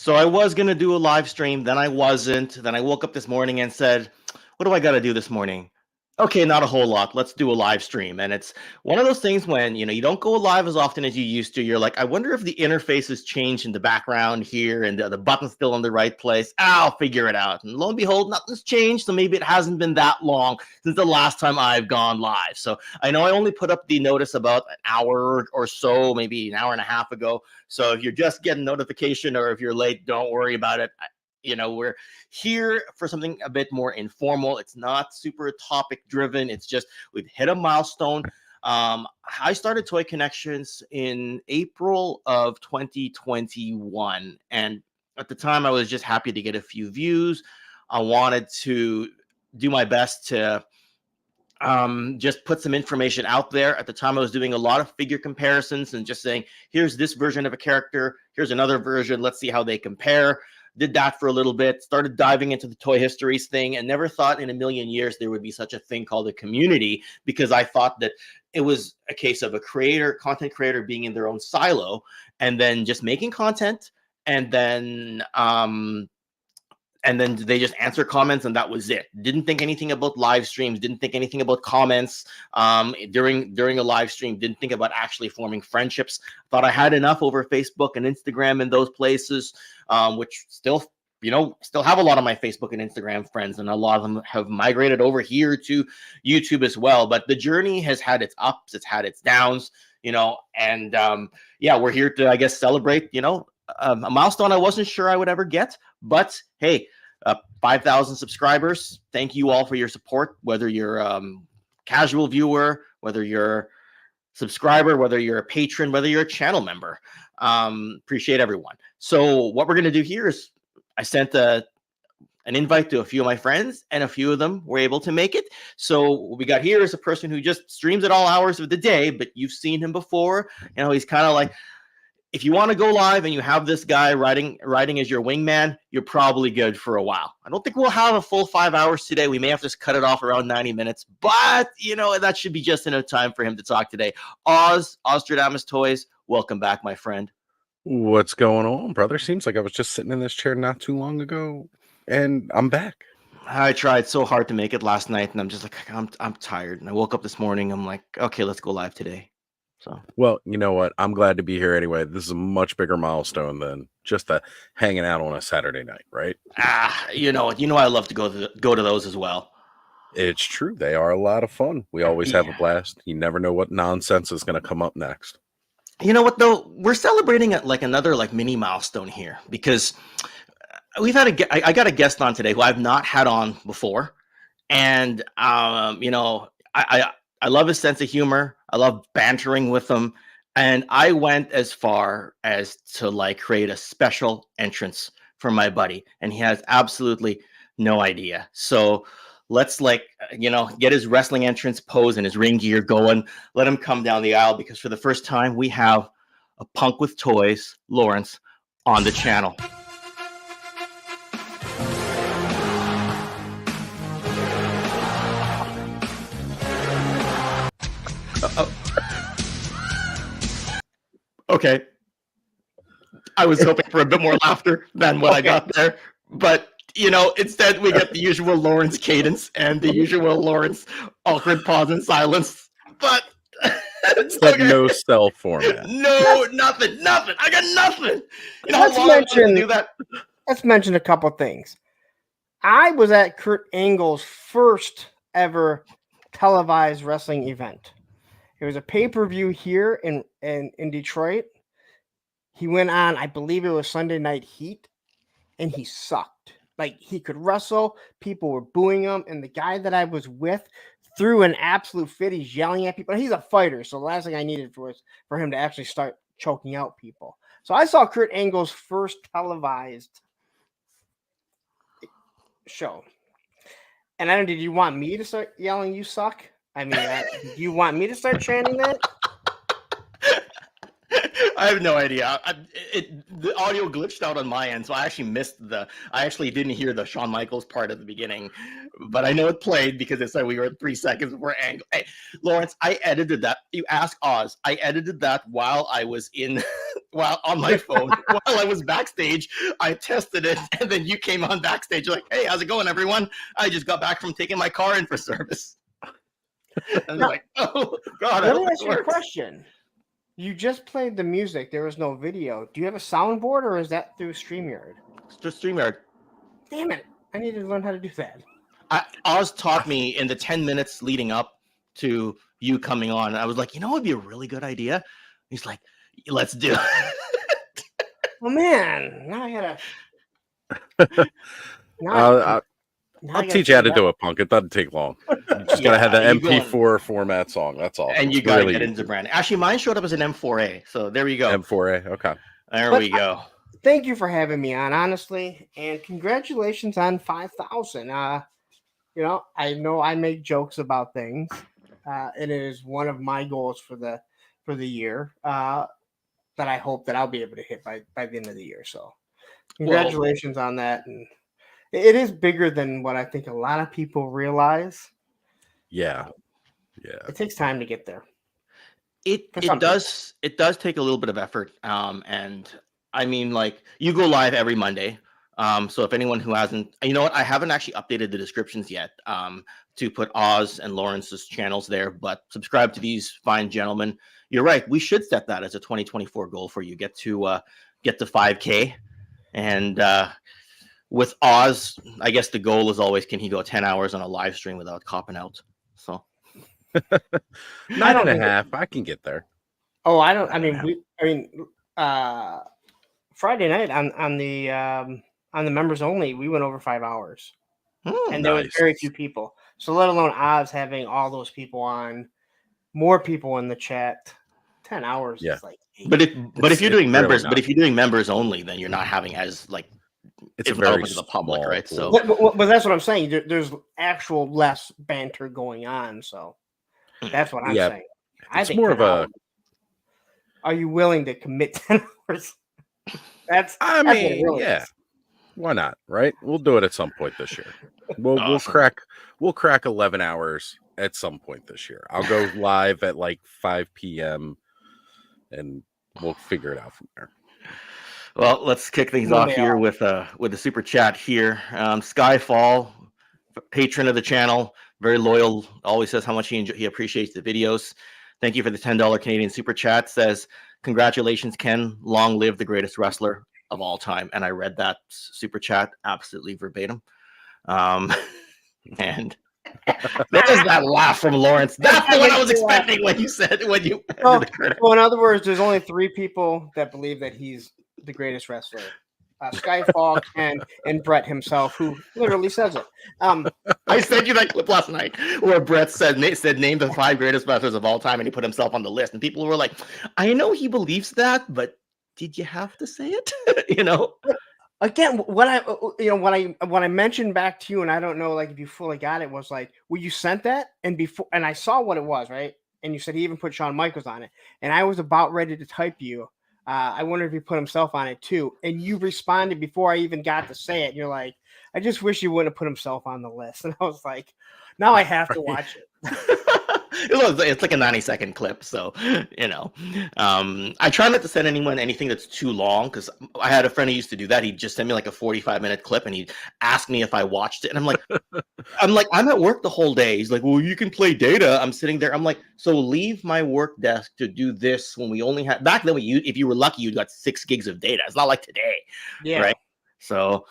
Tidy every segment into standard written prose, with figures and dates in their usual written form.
So I was going to do a live stream, then I wasn't. Then I woke up this morning and said, what do I got to do this morning? Okay, not a whole lot. Let's do a live stream. And it's one of those things when, you don't go live as often as you used to. You're like, I wonder if the interface has changed in the background here and the button's still in the right place. I'll figure it out. And lo and behold, nothing's changed. So maybe it hasn't been that long since the last time I've gone live. So I know I only put up the notice about an hour or so, maybe an hour and a half ago. So if you're just getting notification or if you're late, don't worry about it. We're here for something a bit more informal. It's not super topic driven. It's just we've hit a milestone. I started Toy Connections in April of 2021. And at the time, I was just happy to get a few views. I wanted to do my best to just put some information out there. At the time, I was doing a lot of figure comparisons and just saying, here's this version of a character. Here's another version. Let's see how they compare. Did that for a little bit, started diving into the toy histories thing, and never thought in a million years there would be such a thing called a community, because I thought that it was a case of a content creator being in their own silo and then just making content, and then they just answer comments and that was it. Didn't think anything about live streams, didn't think anything about comments during a live stream, didn't think about actually forming friendships. Thought I had enough over Facebook and Instagram and those places, which still have a lot of my Facebook and Instagram friends, and a lot of them have migrated over here to YouTube as well. But the journey has had its ups, it's had its downs, and we're here to, I guess, celebrate, a milestone I wasn't sure I would ever get, but hey, 5,000 subscribers. Thank you all for your support, whether you're a casual viewer, whether you're a subscriber, whether you're a patron, whether you're a channel member. Appreciate everyone. So what we're going to do here is I sent an invite to a few of my friends, and a few of them were able to make it. So what we got here is a person who just streams at all hours of the day, but you've seen him before. He's kind of like, if you want to go live and you have this guy riding as your wingman, you're probably good for a while. I don't think we'll have a full 5 hours today. We may have to cut it off around 90 minutes, but that should be just enough time for him to talk today. Ozstradamus Toyz, welcome back, my friend. What's going on, brother? Seems like I was just sitting in this chair not too long ago, and I'm back. I tried so hard to make it last night, and I'm just like, I'm tired. And I woke up this morning. I'm like, okay, let's go live today. So, well, you know what? I'm glad to be here anyway. This is a much bigger milestone than just hanging out on a Saturday night, right? I love to go to those as well. It's true. They are a lot of fun. We always have a blast. You never know what nonsense is going to come up next. You know what, though? We're celebrating another mini milestone here, because we've had I got a guest on today who I've not had on before. And, I love his sense of humor. I love bantering with him. And I went as far as to create a special entrance for my buddy. And he has absolutely no idea. So let's get his wrestling entrance pose and his ring gear going. Let him come down the aisle, because for the first time we have a punk with toys, Lawrence, on the channel. Okay. I was hoping for a bit more laughter than what I got there. But, instead we get the usual Lawrence cadence and the usual Lawrence awkward pause and silence. But it's that no cell format. No, nothing. I got nothing. Let's mention a couple things. I was at Kurt Angle's first ever televised wrestling event. It was a pay-per-view here in Detroit. He went on, I believe it was Sunday Night Heat, and he sucked. He could wrestle, people were booing him, and the guy that I was with threw an absolute fit. He's yelling at people. He's a fighter, so the last thing I needed was for him to actually start choking out people. So I saw Kurt Angle's first televised show. And I don't know, did you want me to start yelling, "You suck"? I mean, do you want me to start chanting that? I have no idea. The audio glitched out on my end, so I actually I actually didn't hear the Shawn Michaels part at the beginning, but I know it played because it said we were at 3 seconds before Angle. Hey, Lawrence, I edited that. You ask Oz. I edited that while I was in while on my phone while I was backstage. I tested it, and then you came on backstage. You're like, "Hey, how's it going, everyone? I just got back from taking my car in for service." I was like, "Oh God!" Let me ask you a question. You just played the music. There was no video. Do you have a soundboard, or is that through StreamYard? It's just StreamYard. Damn it! I need to learn how to do that. Oz taught me in the 10 minutes leading up to you coming on. I was like, you know, it'd be a really good idea. He's like, let's do it. Oh man, now I gotta. I'll teach you how to do it, Punk. It doesn't take long. You just gotta have the MP4 format song. That's all. And you gotta get into branding. Actually, mine showed up as an M4A. So there you go. M4A. Okay. There we go. Thank you for having me on, honestly, and congratulations on 5,000. You know I make jokes about things. It is one of my goals for the year that I hope that I'll be able to hit by the end of the year. So congratulations on that. And it is bigger than what I think a lot of people realize. Yeah. It takes time to get there. It does take a little bit of effort. And I mean, like, you go live every Monday. So if anyone who hasn't, you know what, I haven't actually updated the descriptions yet to put Oz and Lawrence's channels there, but subscribe to these fine gentlemen. You're right. We should set that as a 2024 goal for you. Get to 5K. And with Oz, I guess the goal is always, can he go 10 hours on a live stream without copping out? So 9.5. I can get there. Oh, I don't. I mean, Friday night on the members only, we went over 5 hours, and there was very few people. So let alone Oz having all those people on, more people in the chat. 10 hours is like 8. But if you're doing members, but if you're doing members only, then you're not having as like it's very open to the public, right? So, but that's what I'm saying. There's actual less banter going on. So that's what I'm saying. I think more of a. Are you willing to commit 10 hours? I mean, yeah. Why not? Right? We'll do it at some point this year. We'll crack 11 hours at some point this year. I'll go live at like 5 p.m. and we'll figure it out from there. Well, let's kick things off here with a super chat here. Skyfall, patron of the channel, very loyal, always says how much he appreciates the videos. Thank you for the $10 Canadian super chat. Says, congratulations, Ken. Long live the greatest wrestler of all time. And I read that super chat absolutely verbatim. And there's that laugh from Lawrence. That's the one I was expecting when you said well, in other words, there's only 3 people that believe that he's the greatest wrestler. Skyfall, Ken, and Brett himself, who literally says it. I sent you that clip last night where Brett said name the 5 greatest wrestlers of all time, and he put himself on the list. And people were like, I know he believes that, but did you have to say it? You know? Again, when I mentioned back to you, and I don't know like if you fully got it, was like, well, you sent that, and I saw what it was, right? And you said he even put Shawn Michaels on it, and I was about ready to type you. I wonder if he put himself on it too. And you responded before I even got to say it. And you're like, I just wish you wouldn't have put himself on the list. And I was like, now I have to watch it. It's like a 90-second clip. So, you know, I try not to send anyone anything that's too long, because I had a friend who used to do that. He'd just send me like a 45-minute clip and he'd ask me if I watched it. And I'm like, I'm at work the whole day. He's like, well, you can play data. I'm sitting there. I'm like, so leave my work desk to do this when we only had back then. If you were lucky, you got 6 gigs of data. It's not like today. Yeah. Right. So.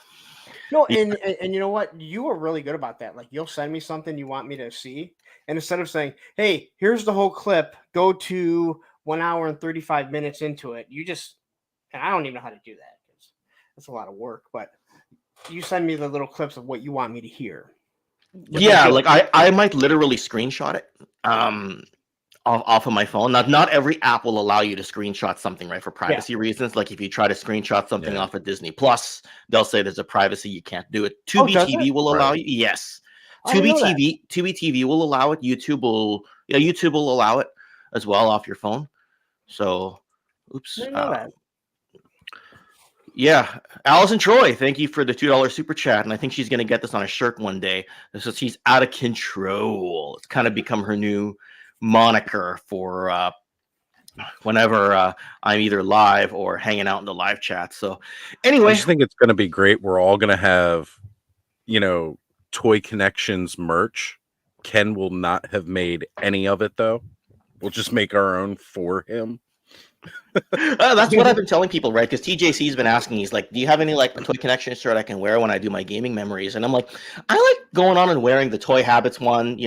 No, and you know what? You were really good about that. Like, you'll send me something you want me to see, and instead of saying, hey, here's the whole clip, go to 1 hour and 35 minutes into it, you just, and I don't even know how to do that because that's a lot of work, but you send me the little clips of what you want me to hear. Yeah, like I might literally screenshot it off of my phone. Not every app will allow you to screenshot something, right, for privacy reasons. Like if you try to screenshot something off of Disney Plus, they'll say there's a privacy, you can't do it. Tubi TV will allow you. Yes. Tubi TV will allow it. YouTube will allow it as well off your phone. So, oops. Yeah, Allison Troy, thank you for the $2 super chat, and I think she's going to get this on a shirt one day. So she's out of control. It's kind of become her new moniker for whenever I'm either live or hanging out in the live chat. So anyway, I just think it's going to be great. We're all going to have, Toy Connections merch. Ken will not have made any of it, though. We'll just make our own for him. That's what I've been telling people, right? Because TJC's been asking, he's like, do you have any like Toy Connection shirt I can wear when I do my gaming memories? And I'm like, I like going on and wearing the Toy Habits one,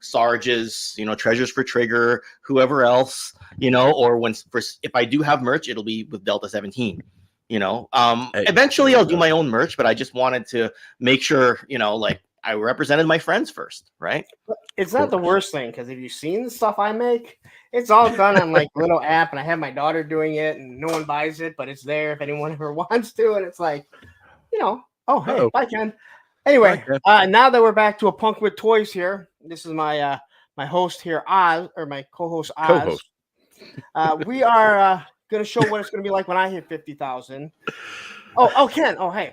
Sarge's, Treasures for Trigger, whoever else, or if I do have merch, it'll be with Delta 17. Eventually I'll do my own merch, but I just wanted to make sure, I represented my friends first, right? It's not the worst thing, because if you've seen the stuff I make, it's all done on like little app, and I have my daughter doing it, and no one buys it, but it's there if anyone ever wants to, and it's like, oh hey, bye Ken. Anyway, now that we're back to a Punk with Toys here, this is my my host here, Oz, or my co-host Oz. We are gonna show what it's gonna be like when I hit 50,000. Oh, Ken. Oh, hey.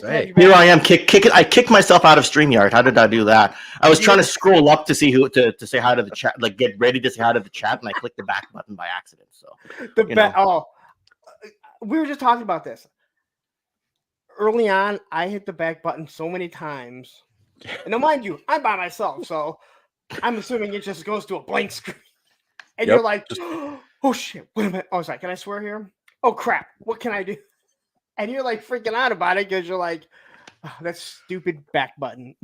Hey. Here I am. I kicked myself out of StreamYard. How did I do that? I was trying to scroll up to see who to say hi to the chat, like get ready to say hi to the chat, and I clicked the back button by accident. So we were just talking about this. Early on, I hit the back button so many times. And now, mind you, I'm by myself, so I'm assuming it just goes to a blank screen. And you're like, oh shit, wait a minute. Oh, sorry, can I swear here? Oh crap, what can I do? And you're like freaking out about it because you're like, oh, that stupid back button.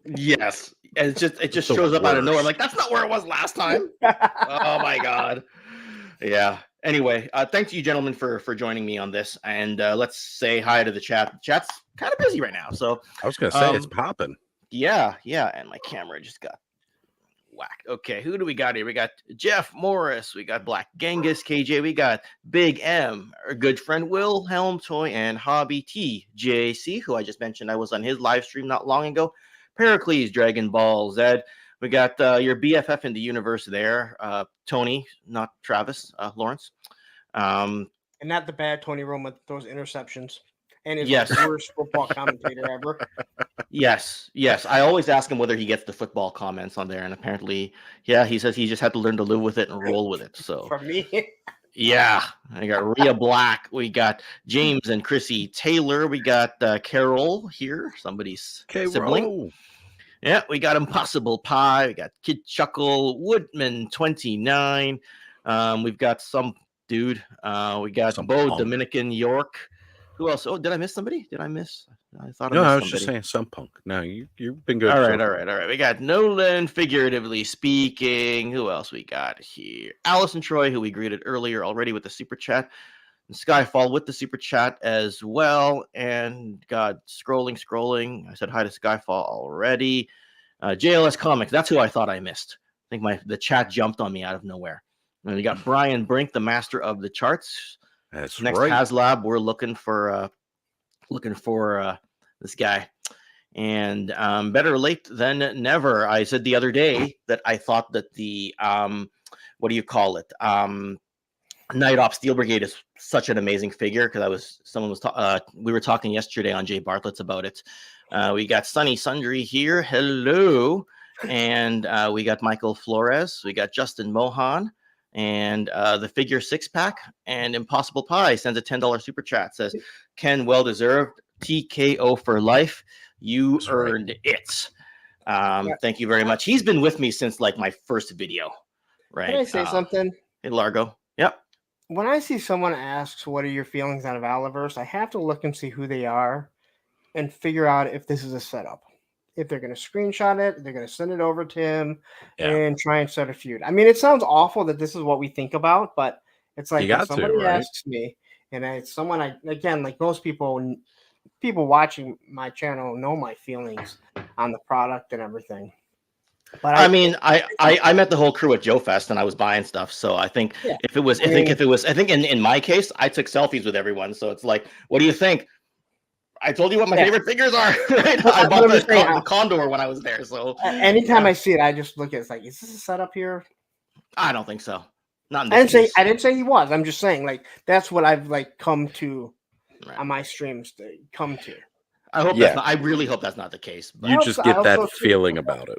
Yes. And it just shows up out of nowhere. Like, that's not where it was last time. Oh my God. Yeah. Anyway, thanks you gentlemen for joining me on this. And let's say hi to the chat. The chat's kind of busy right now. So I was gonna say it's popping. Yeah. And my camera just got whack. Okay, who do we got here? We got Jeff Morris, we got Black Genghis KJ, we got Big M, our good friend Wilhelm Toy and Hobby TJC, who I just mentioned. I was on his live stream not long ago. Pericles, Dragon Ball Z. We got your BFF in the universe there, Tony, not Travis, Lawrence. And not the bad Tony Rome with those interceptions. And is the worst football commentator ever. Yes. I always ask him whether he gets the football comments on there, and apparently, he says he just had to learn to live with it and roll with it. So for me, I got Rhea Black, we got James and Chrissy Taylor, we got Carol here, somebody's sibling. Yeah, we got Impossible Pie, we got Kid Chuckle, Woodman 29. We've got some dude. We got Bo Dominican York. Who else? Oh, did I miss somebody? I missed I was just saying some punk. No, you've been good. All right. We got Nolan, figuratively speaking. Who else we got here? Allison Troy, who we greeted earlier already with the super chat. And Skyfall with the super chat as well. And God, scrolling. I said hi to Skyfall already. JLS Comics. That's who I thought I missed. I think the chat jumped on me out of nowhere. And we got Brian Brink, the master of the charts. That's next right. HasLab, we're looking for this guy, and better late than never. I said the other day that I thought that the what do you call it? Night Op Steel Brigade is such an amazing figure because we were talking yesterday on Jay Bartlett's about it. We got Sunny Sundry here, hello, and we got Michael Flores, we got Justin Mohan. And the figure 6-pack and Impossible Pie sends a $10 super chat. Says, Ken, well deserved. TKO for life. You earned it. Thank you very much. He's been with me since like my first video. Right. Can I say something? Hey, Largo. Yep. When I see someone asks, what are your feelings on Valaverse? I have to look and see who they are and figure out if this is a setup. If they're going to screenshot it, they're going to send it over to him and try and start a feud. I mean, it sounds awful that this is what we think about, but it's like if somebody asks me, and it's someone like most people watching my channel know my feelings on the product and everything. But I met the whole crew at Joe Fest and I was buying stuff. So I think if it was, I think in my case, I took selfies with everyone. So it's like, what do you think? I told you what my favorite figures are. Right? I bought the Condor when I was there. So anytime I see it, I just look at it. It's like, is this a setup here? I don't think so. Not in this case. I didn't say he was. I'm just saying, like, that's what I've come to on my streams to come to. I hope that's not. I really hope that's not the case. But you just get that feeling about it.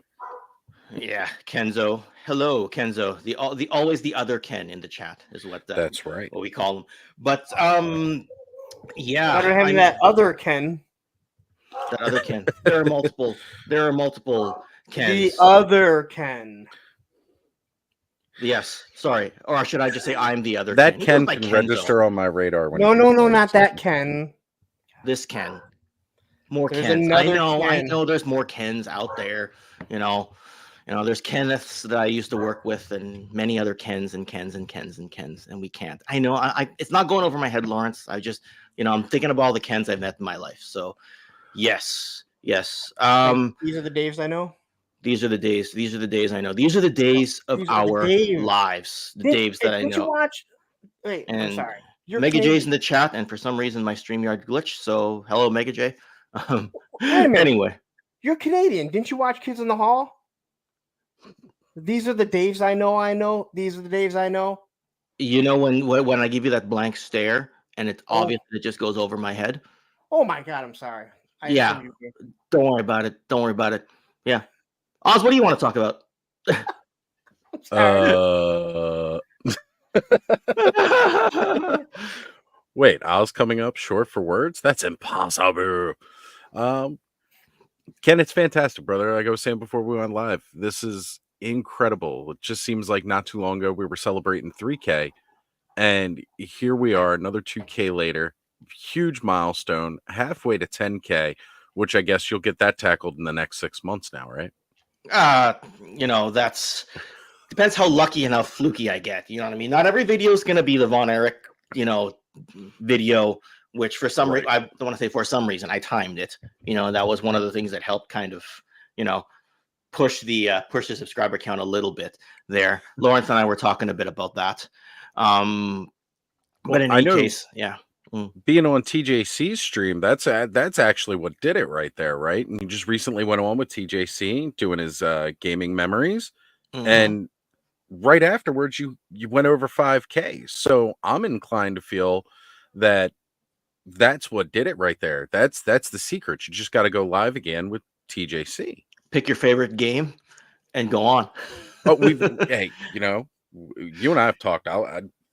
Yeah, Kenzo. Hello, Kenzo. The always the other Ken in the chat is what that's right. What we call him. But yeah, Better having that other Ken. That other Ken. There are multiple Kens. The other Ken. Yes, sorry. Or should I just say I'm the other That Ken? Ken can register on my radar. When no, not that Ken. This Ken. More There's Kens. Ken. I know there's more Kens out there. There's Kenneths that I used to work with and many other Kens and Kens and Kens and Kens, and we can't. I know it's not going over my head, Lawrence. I just, I'm thinking of all the Kens I've met in my life. So yes. These are the Daves I know. These are the days. These are the days I know. These are the days of our lives. The Daves that I know. Did you watch? Wait, and I'm sorry. Mega J's in the chat, and for some reason my StreamYard glitched. So hello, Mega J. Anyway, you're Canadian. Didn't you watch Kids in the Hall? These are the Daves I know. These are the Daves I know. When I give you that blank stare, and it's obvious that it just goes over my head. Oh my God, I'm sorry. Don't worry about it. Yeah. Oz, what do you want to talk about? Wait, Oz coming up short for words? That's impossible. Ken, it's fantastic, brother. Like I was saying before we went live, this is incredible. It just seems like not too long ago we were celebrating 3K, and here we are, another 2K later. Huge milestone, halfway to 10K, which I guess you'll get that tackled in the next 6 months now, right? That's depends how lucky and how fluky I get. You know what I mean? Not every video is going to be the Von Erich, video, which for some reason, I don't want to say for some reason, I timed it. That was one of the things that helped kind of, push the subscriber count a little bit there. Lawrence and I were talking a bit about that. But in any case, yeah. Being on TJC's stream, that's actually what did it right there, right? And he just recently went on with TJC doing his gaming memories, and right afterwards you went over 5K. So I'm inclined to feel that that's what did it right there. That's the secret. You just got to go live again with TJC. Pick your favorite game and go on. Hey, you and I have talked.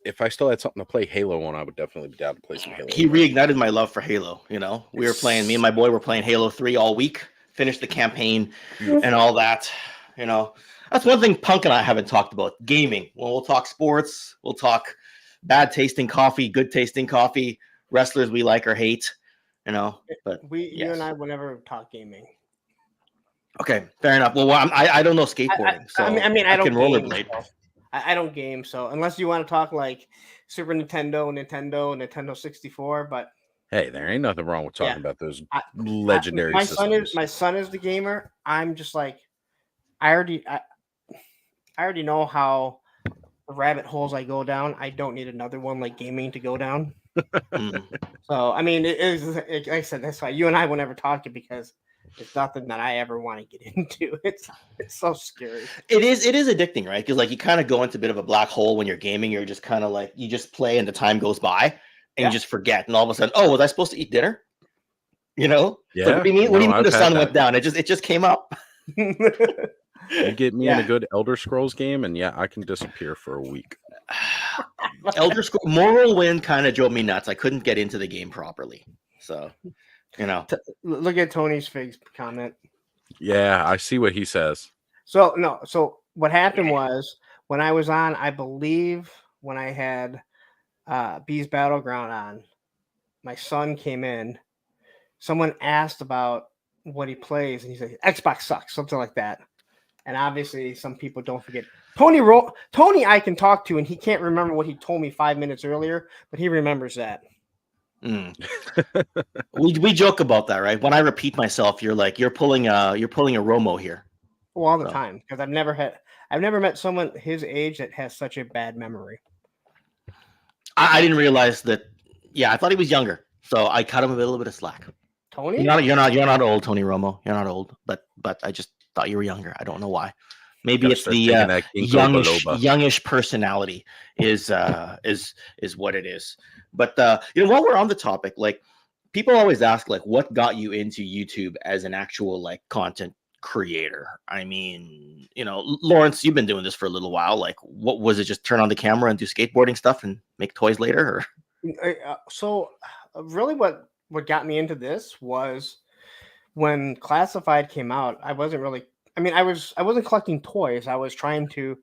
If I still had something to play Halo on, I would definitely be down to play some Halo. He reignited my love for Halo. We were playing, me and my boy were playing Halo 3 all week, finished the campaign and all that. That's one thing Punk and I haven't talked about, gaming. Well, we'll talk sports, we'll talk bad tasting coffee, good tasting coffee, wrestlers we like or hate, but you and I will never talk gaming. Okay, fair enough. Well, I don't know skateboarding, so I don't can rollerblade. I don't game, so unless you want to talk like Super Nintendo 64, but hey, there ain't nothing wrong with talking about those legendary systems. My son is the gamer. I'm just like, I already know how the rabbit holes I go down. I don't need another one like gaming to go down. So I mean, like I said, that's why you and I will never talk it, because it's nothing that I ever want to get into. It's so scary. It is addicting, right? Because like you kind of go into a bit of a black hole when you're gaming. You're just kind of like, you just play and the time goes by and you just forget. And all of a sudden, oh, was I supposed to eat dinner? Yeah. So what do you mean the sun went down? It just came up. You get me in a good Elder Scrolls game, and I can disappear for a week. Elder Scrolls Morrowind kind of drove me nuts. I couldn't get into the game properly. So, look at Tony's Figs comment. Yeah, I see what he says. So what happened was, when I was on, I believe when I had Bees Battleground on, my son came in. Someone asked about what he plays, and he said Xbox sucks, something like that. And obviously, some people don't forget. Tony, I can talk to, and he can't remember what he told me 5 minutes earlier, but he remembers that. We joke about that, right? When I repeat myself, you're like, you're pulling a Romo here. Well, all the time, because I've never met someone his age that has such a bad memory. I didn't realize that. Yeah, I thought he was younger, so I cut him a little bit of slack. Tony, you're not old, Tony Romo. You're not old, but I just thought you were younger. I don't know why. Maybe it's the youngish personality is what it is. But while we're on the topic, like, people always ask, like, what got you into YouTube as an actual like content creator? I mean, Lawrence, you've been doing this for a little while. Like, what was it? Just turn on the camera and do skateboarding stuff and make toys later? Or? So really what got me into this was when Classified came out. I wasn't collecting toys. I was trying to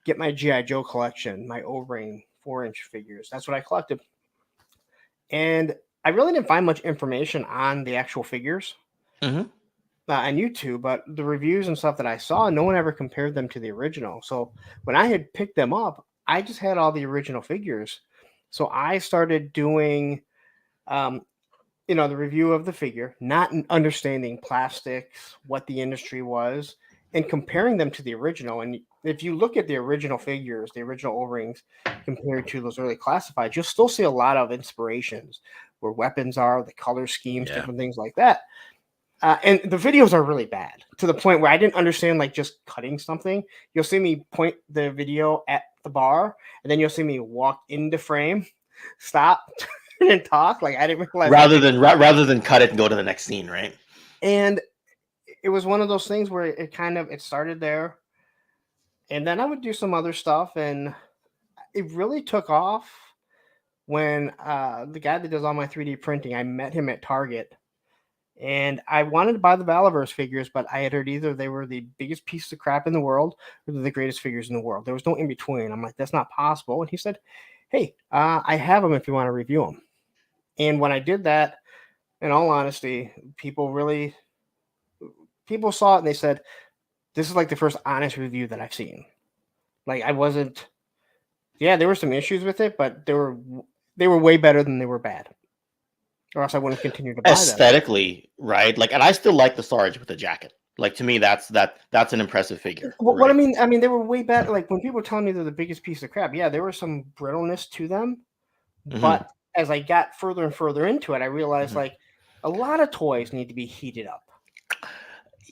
get my G.I. Joe collection, my O-ring 4-inch figures. That's what I collected. And I really didn't find much information on the actual figures on YouTube, but the reviews and stuff that I saw, no one ever compared them to the original. So when I had picked them up, I just had all the original figures. So I started doing, the review of the figure, not understanding plastics, what the industry was, and comparing them to the original. And if you look at the original figures, the original O-rings, compared to those early Classifieds, you'll still see a lot of inspirations where weapons are, the color schemes, different things like that. And the videos are really bad to the point where I didn't understand, like, just cutting something. You'll see me point the video at the bar, and then you'll see me walk into frame, stop, and talk. Like, I didn't realize rather than cut it and go to the next scene, right? And it was one of those things where it started there, and then I would do some other stuff, and it really took off when the guy that does all my 3D printing, I met him at Target. And I wanted to buy the Valaverse figures, but I had heard either they were the biggest piece of crap in the world or they're the greatest figures in the world. There was no in between. I'm like, that's not possible. And he said, hey, I have them if you want to review them. And when I did that, in all honesty, people saw it and they said, this is like the first honest review that I've seen. Like, there were some issues with it, but they were way better than they were bad. Or else I wouldn't continue to buy aesthetically, right? Like, and I still like the Sarge with the jacket. Like, to me, that's an impressive figure. Well, right? What I mean, they were way better. Like, when people were telling me they're the biggest piece of crap, yeah, there was some brittleness to them. But as I got further and further into it, I realized like a lot of toys need to be heated up.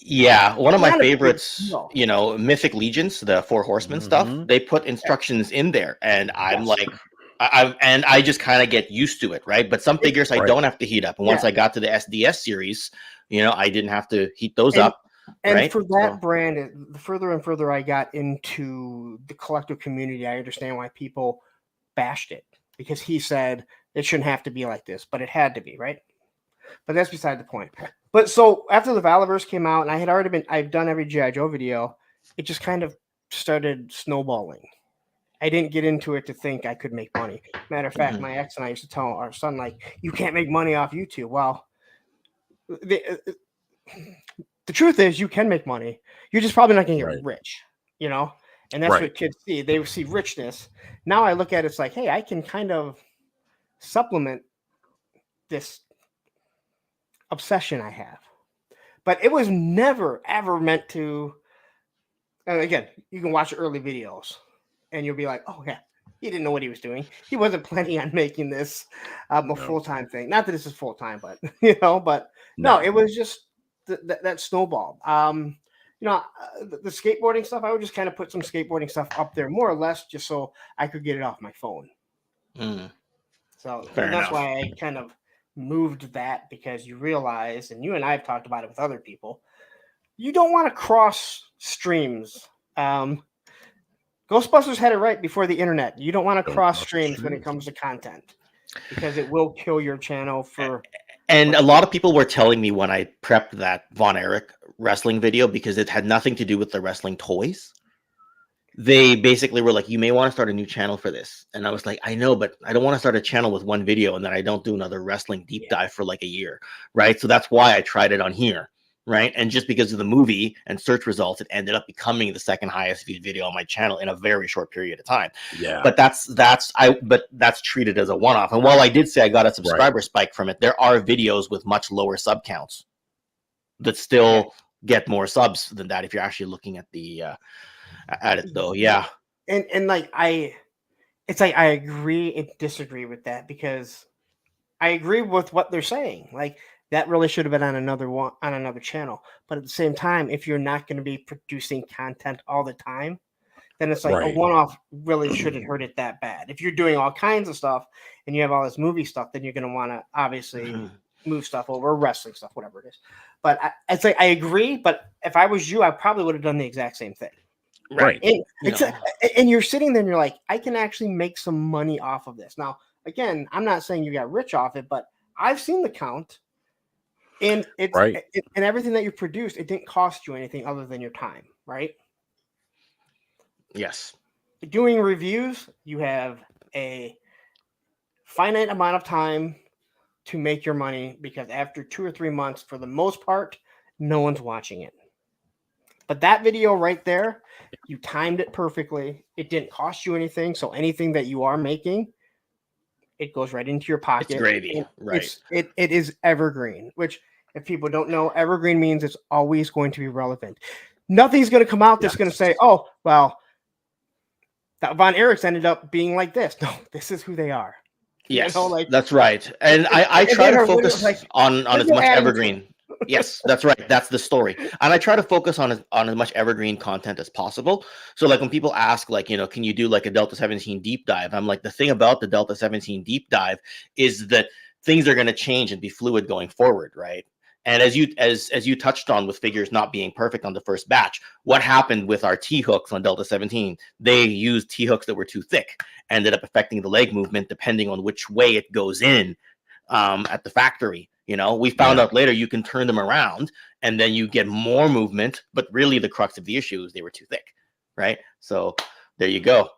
Yeah, one of my favorites, Mythic Legions, the 4 Horsemen stuff. They put instructions in there, and I'm like. I just kind of get used to it, right? But some figures I don't have to heat up. And once I got to the SDS series, I didn't have to heat those up. And right? for that brand, the further and further I got into the collector community, I understand why people bashed it. Because he said it shouldn't have to be like this, but it had to be, right? But that's beside the point. But so after the Valaverse came out, and I've done every G.I. Joe video, it just kind of started snowballing. I didn't get into it to think I could make money. Matter of fact, my ex and I used to tell our son, like, you can't make money off YouTube. Well, the truth is you can make money. You're just probably not going to get rich, And that's what kids see. They see richness. Now I look at it, it's like, hey, I can kind of supplement this obsession I have. But it was never, ever meant to. And again, you can watch early videos. And you'll be like, oh, yeah, he didn't know what he was doing. He wasn't planning on making this a full-time thing. Not that this is full-time, but, no, it was just that snowball. The skateboarding stuff, I would just kind of put some skateboarding stuff up there, more or less, just so I could get it off my phone. So that's why I kind of moved that, because you realize, and you and I have talked about it with other people, you don't want to cross streams. Ghostbusters had it right before the internet. You don't want to cross streams when it comes to content, because it will kill your channel for. And a lot of people were telling me when I prepped that Von Erich wrestling video, because it had nothing to do with the wrestling toys. They basically were like, you may want to start a new channel for this. And I was like, I know, but I don't want to start a channel with one video and then I don't do another wrestling deep dive for like a year. Right. So that's why I tried it on here. Right. And just because of the movie and search results, it ended up becoming the second highest viewed video on my channel in a very short period of time. Yeah. But that's treated as a one-off. And while I did say I got a subscriber spike from it, there are videos with much lower sub counts that still get more subs than that if you're actually looking at the at it though. Yeah. And like it's like I agree and disagree with that, because I agree with what they're saying. Like, that really should have been on another channel. But at the same time, if you're not going to be producing content all the time, then it's like a one-off really shouldn't hurt it that bad. If you're doing all kinds of stuff and you have all this movie stuff, then you're going to want to obviously move stuff over, wrestling stuff, whatever it is. But it's like I agree. But if I was you, I probably would have done the exact same thing. Right. And you're sitting there and you're like, I can actually make some money off of this. Now, again, I'm not saying you got rich off it, but I've seen the count. And it's and everything that you produced, it didn't cost you anything other than your time, right? Yes. Doing reviews, you have a finite amount of time to make your money because after 2 or 3 months, for the most part, no one's watching it. But that video right there, you timed it perfectly. It didn't cost you anything. So anything that you are making, it goes right into your pocket. It's gravy, right? It is evergreen, which if people don't know, evergreen means it's always going to be relevant. Nothing's going to come out that's going to say, oh, well, that Von Erichs ended up being like this. No, this is who they are. Yes, that's right. And I try to focus on as much evergreen. Yes, that's right. That's the story. And I try to focus on as much evergreen content as possible. So like when people ask, like, can you do like a Delta 17 deep dive? I'm like, the thing about the Delta 17 deep dive is that things are going to change and be fluid going forward, right? And as you touched on with figures not being perfect on the first batch, what happened with our T-hooks on Delta 17? They used T-hooks that were too thick, ended up affecting the leg movement depending on which way it goes in at the factory. We found out later you can turn them around and then you get more movement, but really the crux of the issue is they were too thick, right? So there you go.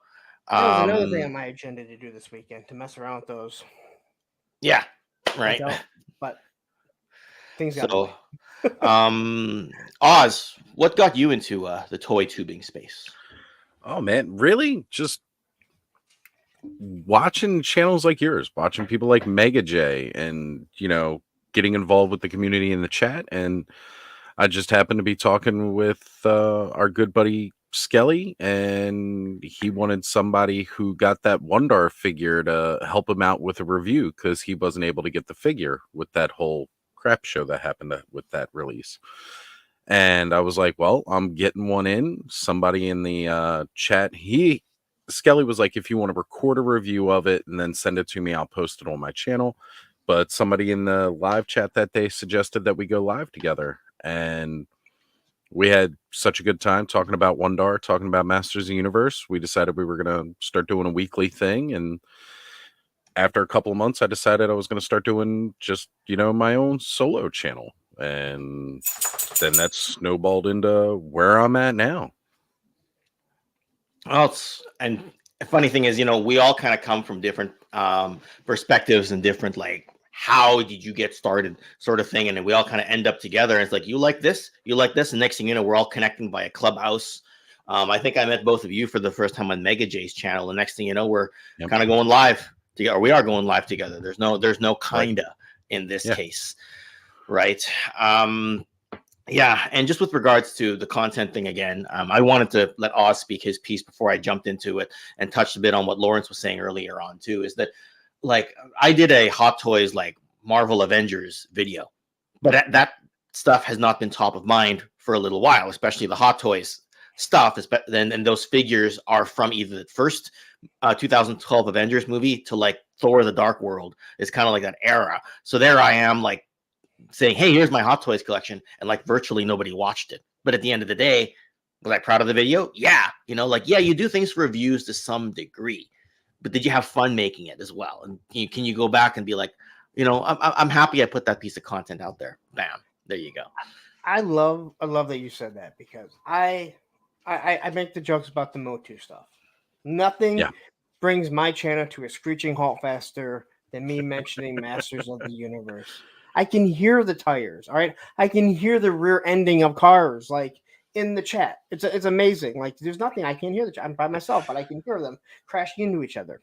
That was another thing on my agenda to do this weekend, to mess around with those. Yeah, right. But things got Oz, what got you into the toy tubing space? Oh man, really? Just watching channels like yours, watching people like Mega J, and getting involved with the community in the chat. And I just happened to be talking with our good buddy Skelly, and he wanted somebody who got that Wondar figure to help him out with a review because he wasn't able to get the figure with that whole crap show that happened with that release. And I was like, well, I'm getting one in. Somebody in the chat, Skelly was like, if you want to record a review of it and then send it to me, I'll post it on my channel. But somebody in the live chat that day suggested that we go live together. And we had such a good time talking about Wondar, talking about Masters of the Universe. We decided we were going to start doing a weekly thing. And after a couple of months, I decided I was going to start doing just, my own solo channel. And then that snowballed into where I'm at now. Well, and the funny thing is, we all kind of come from different perspectives and different, like, how did you get started sort of thing. And then we all kind of end up together. And it's like, you like this. And next thing you know, we're all connecting by a clubhouse. I think I met both of you for the first time on Mega J's channel. The next thing you know, we're kind of going live together. Or we are going live together. There's no kinda in this case. Right. Yeah, and just with regards to the content thing again, I wanted to let Oz speak his piece before I jumped into it and touched a bit on what Lawrence was saying earlier on too, is that, like, I did a Hot Toys, like, Marvel Avengers video, but that stuff has not been top of mind for a little while, especially the Hot Toys stuff. And those figures are from either the first 2012 Avengers movie to, like, Thor the Dark World. It's kind of like that era. So there I am, like, saying, hey, here's my Hot Toys collection, and like virtually nobody watched it. But at the end of the day, was I proud of the video? Yeah. You do things for reviews to some degree, but did you have fun making it as well? And can you go back and be like, I'm happy I put that piece of content out there. Bam. There you go. I love that you said that, because I make the jokes about the Motu stuff. Nothing brings my channel to a screeching halt faster than me mentioning Masters of the Universe. I can hear the tires. All right. I can hear the rear ending of cars, like, in the chat. It's amazing. Like, there's nothing. I can't hear the chat. I'm by myself, but I can hear them crashing into each other.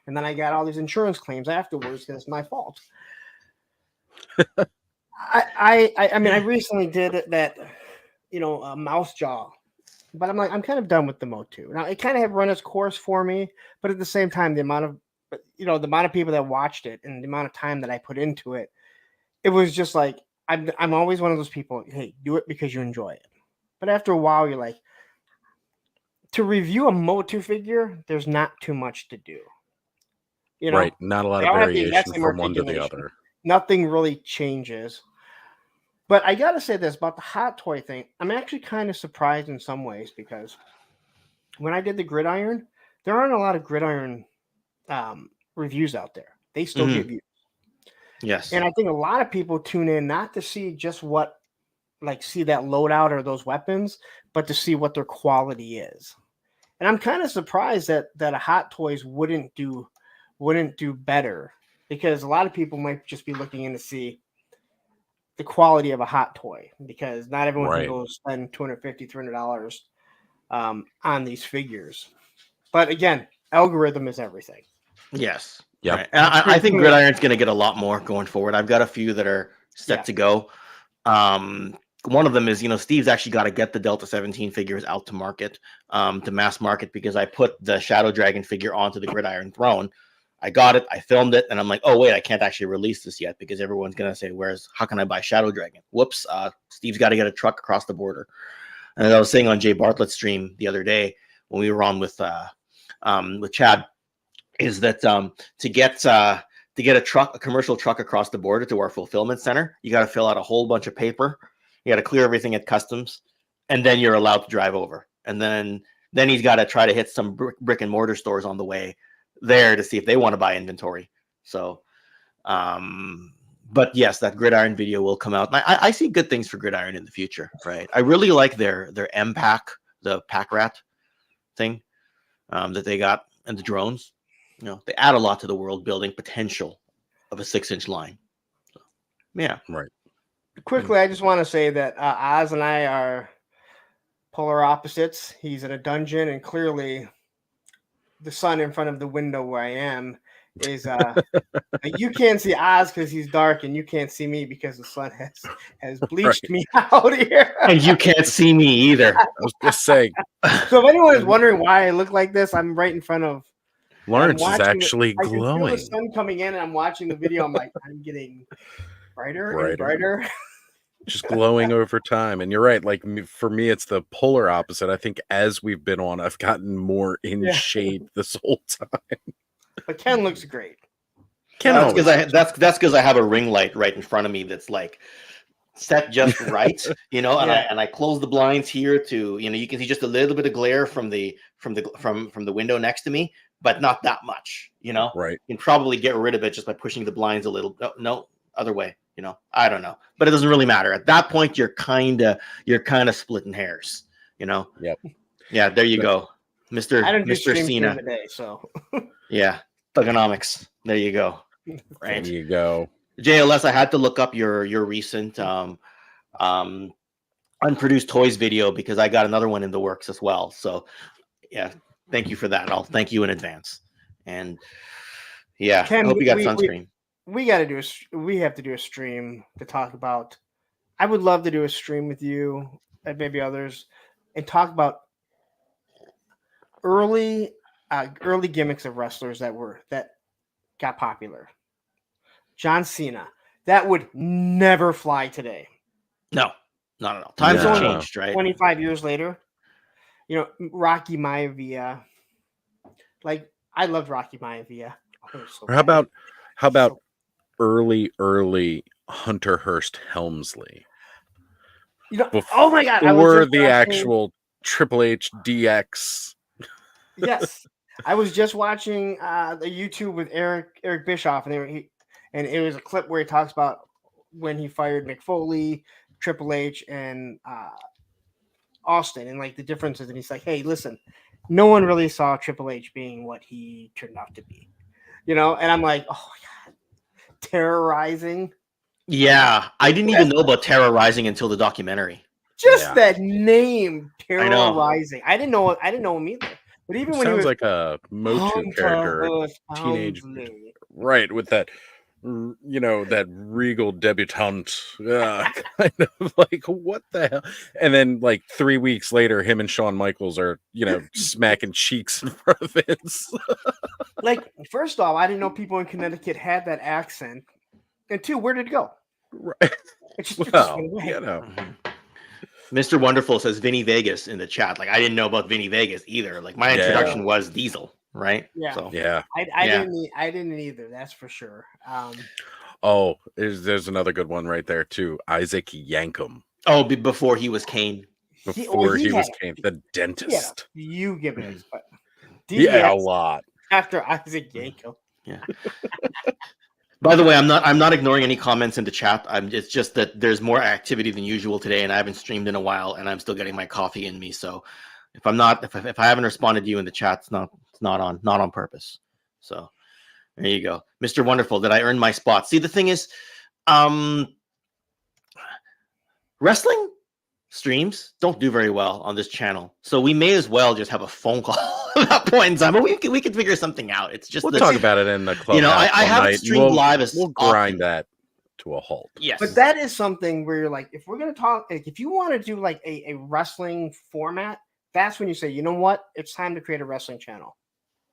And then I got all these insurance claims afterwards because it's my fault. I mean, I recently did that, mouse jaw, but I'm kind of done with the Motu. Now, it kind of had run its course for me, but at the same time, the amount of people that watched it and the amount of time that I put into it, it was just like, I'm always one of those people, hey, do it because you enjoy it. But after a while, you're like, to review a Motu figure, there's not too much to do. Right. Not a lot of variation from one to the other. nothing really changes. But I gotta say this about the hot toy thing. I'm actually kind of surprised in some ways because when I did the gridiron, there aren't a lot of gridiron reviews out there. They still get views. Yes. And I think a lot of people tune in not to see just what, like, see that loadout or those weapons, but to see what their quality is. And I'm kind of surprised that a Hot Toys wouldn't do better, because a lot of people might just be looking in to see the quality of a hot toy, because not everyone can go spend $250, $300 on these figures. But again, algorithm is everything. Yes. Yeah. Right. I think Gridiron's going to get a lot more going forward. I've got a few that are set to go. One of them is, Steve's actually got to get the Delta 17 figures out to market, to mass market, because I put the Shadow Dragon figure onto the Gridiron throne. I got it, I filmed it, and I'm like, oh wait, I can't actually release this yet because everyone's gonna say, how can I buy Shadow Dragon? Whoops, Steve's got to get a truck across the border. And as I was saying on Jay Bartlett's stream the other day when we were on with Chad, is that to get a commercial truck across the border to our fulfillment center, you got to fill out a whole bunch of paper. You got to clear everything at customs, and then you're allowed to drive over. And then he's got to try to hit some brick and mortar stores on the way there to see if they want to buy inventory. So, but yes, that Gridiron video will come out. I see good things for Gridiron in the future, right? I really like their M pack, the pack rat thing that they got, and the drones. They add a lot to the world building potential of a 6-inch line. So, yeah, right. Quickly, I just want to say that Oz and I are polar opposites. He's in a dungeon, and clearly the sun in front of the window where I am is you can't see Oz because he's dark, and you can't see me because the sun has bleached me out here. And you can't see me either. I was just saying. So if anyone is wondering why I look like this, I'm right in front of Lawrence is actually glowing. I can feel the sun coming in, and I'm watching the video. I'm like, I'm getting brighter and brighter. Just glowing over time. And you're right. Like, for me, it's the polar opposite. I think as we've been on, I've gotten more in shape this whole time. But Ken looks great. That's because I have a ring light right in front of me that's like set just right, and I close the blinds here to, you can see just a little bit of glare from the window next to me, but not that much, Right. You can probably get rid of it just by pushing the blinds a little. No, other way. I don't know, but it doesn't really matter at that point. You're kind of splitting hairs, Yep. Yeah, there you go, Mr. Cena. Today, so yeah, thugonomics. There you go. Right. There you go. JLS, I had to look up your recent unproduced toys video because I got another one in the works as well. So yeah, thank you for that. I'll thank you in advance. And yeah, Ken, I hope you got sunscreen. We have to do a stream to talk about. I would love to do a stream with you and maybe others and talk about early gimmicks of wrestlers that got popular. John Cena, that would never fly today. No, not at all. Times have changed, right? 25 years later, Rocky Maivia. Like, I loved Rocky Maivia. How about early Hunter Hearst Helmsley? Oh my God! Or the actual Triple H DX. Yes, I was just watching the YouTube with Eric Bischoff, and it was a clip where he talks about when he fired Mick Foley, Triple H, and Austin, and like the differences. And he's like, "Hey, listen, no one really saw Triple H being what he turned out to be, And I'm like, oh my God, terrorizing. Yeah, I didn't even know about terrorizing until the documentary. Just that name, terrorizing. I didn't know him either. But even when he was like a motion character, teenage, right? With that, that regal debutante, kind of like what the hell? And then like 3 weeks later, him and Shawn Michaels are smacking cheeks in front of Vince. Like, first off, I didn't know people in Connecticut had that accent, and two, where did it go? Right. It just went away. Mr. Wonderful says Vinny Vegas in the chat. Like, I didn't know about Vinny Vegas either. Like, my introduction was Diesel, right? Yeah. So, I didn't either. That's for sure. Oh, there's another good one right there too. Isaac Yankum. Oh, before he was Kane. Before he was Kane, the dentist. You give it, but yeah, a lot after Isaac Yankum. Yeah. By the way, I'm not ignoring any comments in the chat. It's just that there's more activity than usual today, and I haven't streamed in a while, and I'm still getting my coffee in me. So if I haven't responded to you in the chat, it's not on purpose. So there you go, Mr. Wonderful. Did I earn my spot? See, the thing is, wrestling streams don't do very well on this channel, so we may as well just have a phone call at that point in time. But we can figure something out. It's just we'll talk about it in the club. You know, I haven't streamed live as we'll grind that to a halt. Yes, but that is something where you're like, if we're gonna talk, like, if you want to do like a wrestling format, that's when you say, you know what, it's time to create a wrestling channel,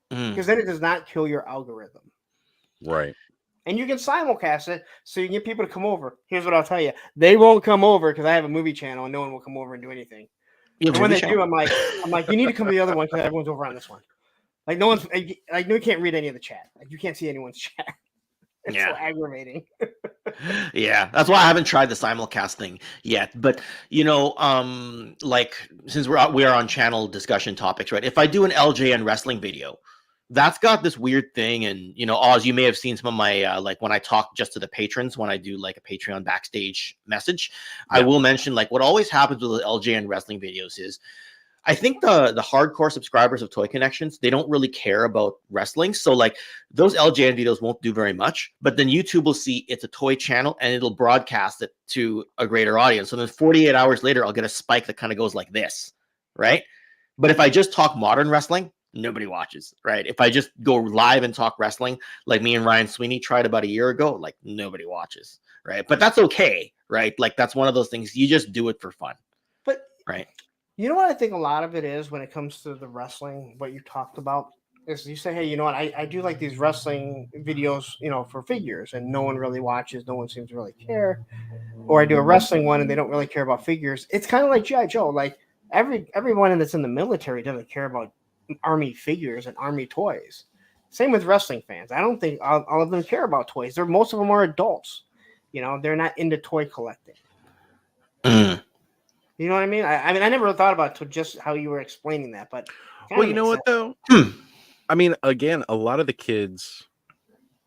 because then it does not kill your algorithm, right? And you can simulcast it, so you can get people to come over. Here's what I'll tell you: they won't come over because I have a movie channel, and no one will come over and do anything. And when they do, I'm like, you need to come to the other one because everyone's over on this one. Like no one's like no, can't read any of the chat. Like you can't see anyone's chat. It's so aggravating. Yeah, that's why I haven't tried the simulcast thing yet. But you know, like since we are on channel discussion topics, right? If I do an LJN wrestling video, that's got this weird thing, and you know, Oz, you may have seen some of my like when I talk just to the patrons when I do like a Patreon backstage message. I will mention like what always happens with the LJN wrestling videos is I think the hardcore subscribers of Toy Connections, they don't really care about wrestling, so like those LJN videos won't do very much. But then YouTube will see it's a toy channel and it'll broadcast it to a greater audience. So then 48 hours later, I'll get a spike that kind of goes like this, right? But if I just talk modern wrestling, nobody watches, right? If I just go live and talk wrestling, like me and Ryan Sweeney tried about a year ago, like nobody watches, right? But that's okay, right? Like that's one of those things you just do it for fun, but right? You know what I think a lot of it is when it comes to the wrestling, what you talked about is you say, hey, you know what, I do like these wrestling videos, you know, for figures, and no one really watches, no one seems to really care. Or I do a wrestling one and they don't really care about figures. It's kind of like G.I. Joe. Like everyone that's in the military doesn't care about Army figures and Army toys. Same with wrestling fans. I don't think all of them care about toys. Most of them are adults. You know, they're not into toy collecting. You know what I mean? I mean, I never thought about just how you were explaining that, but well, you know what though? I mean, again, a lot of the kids,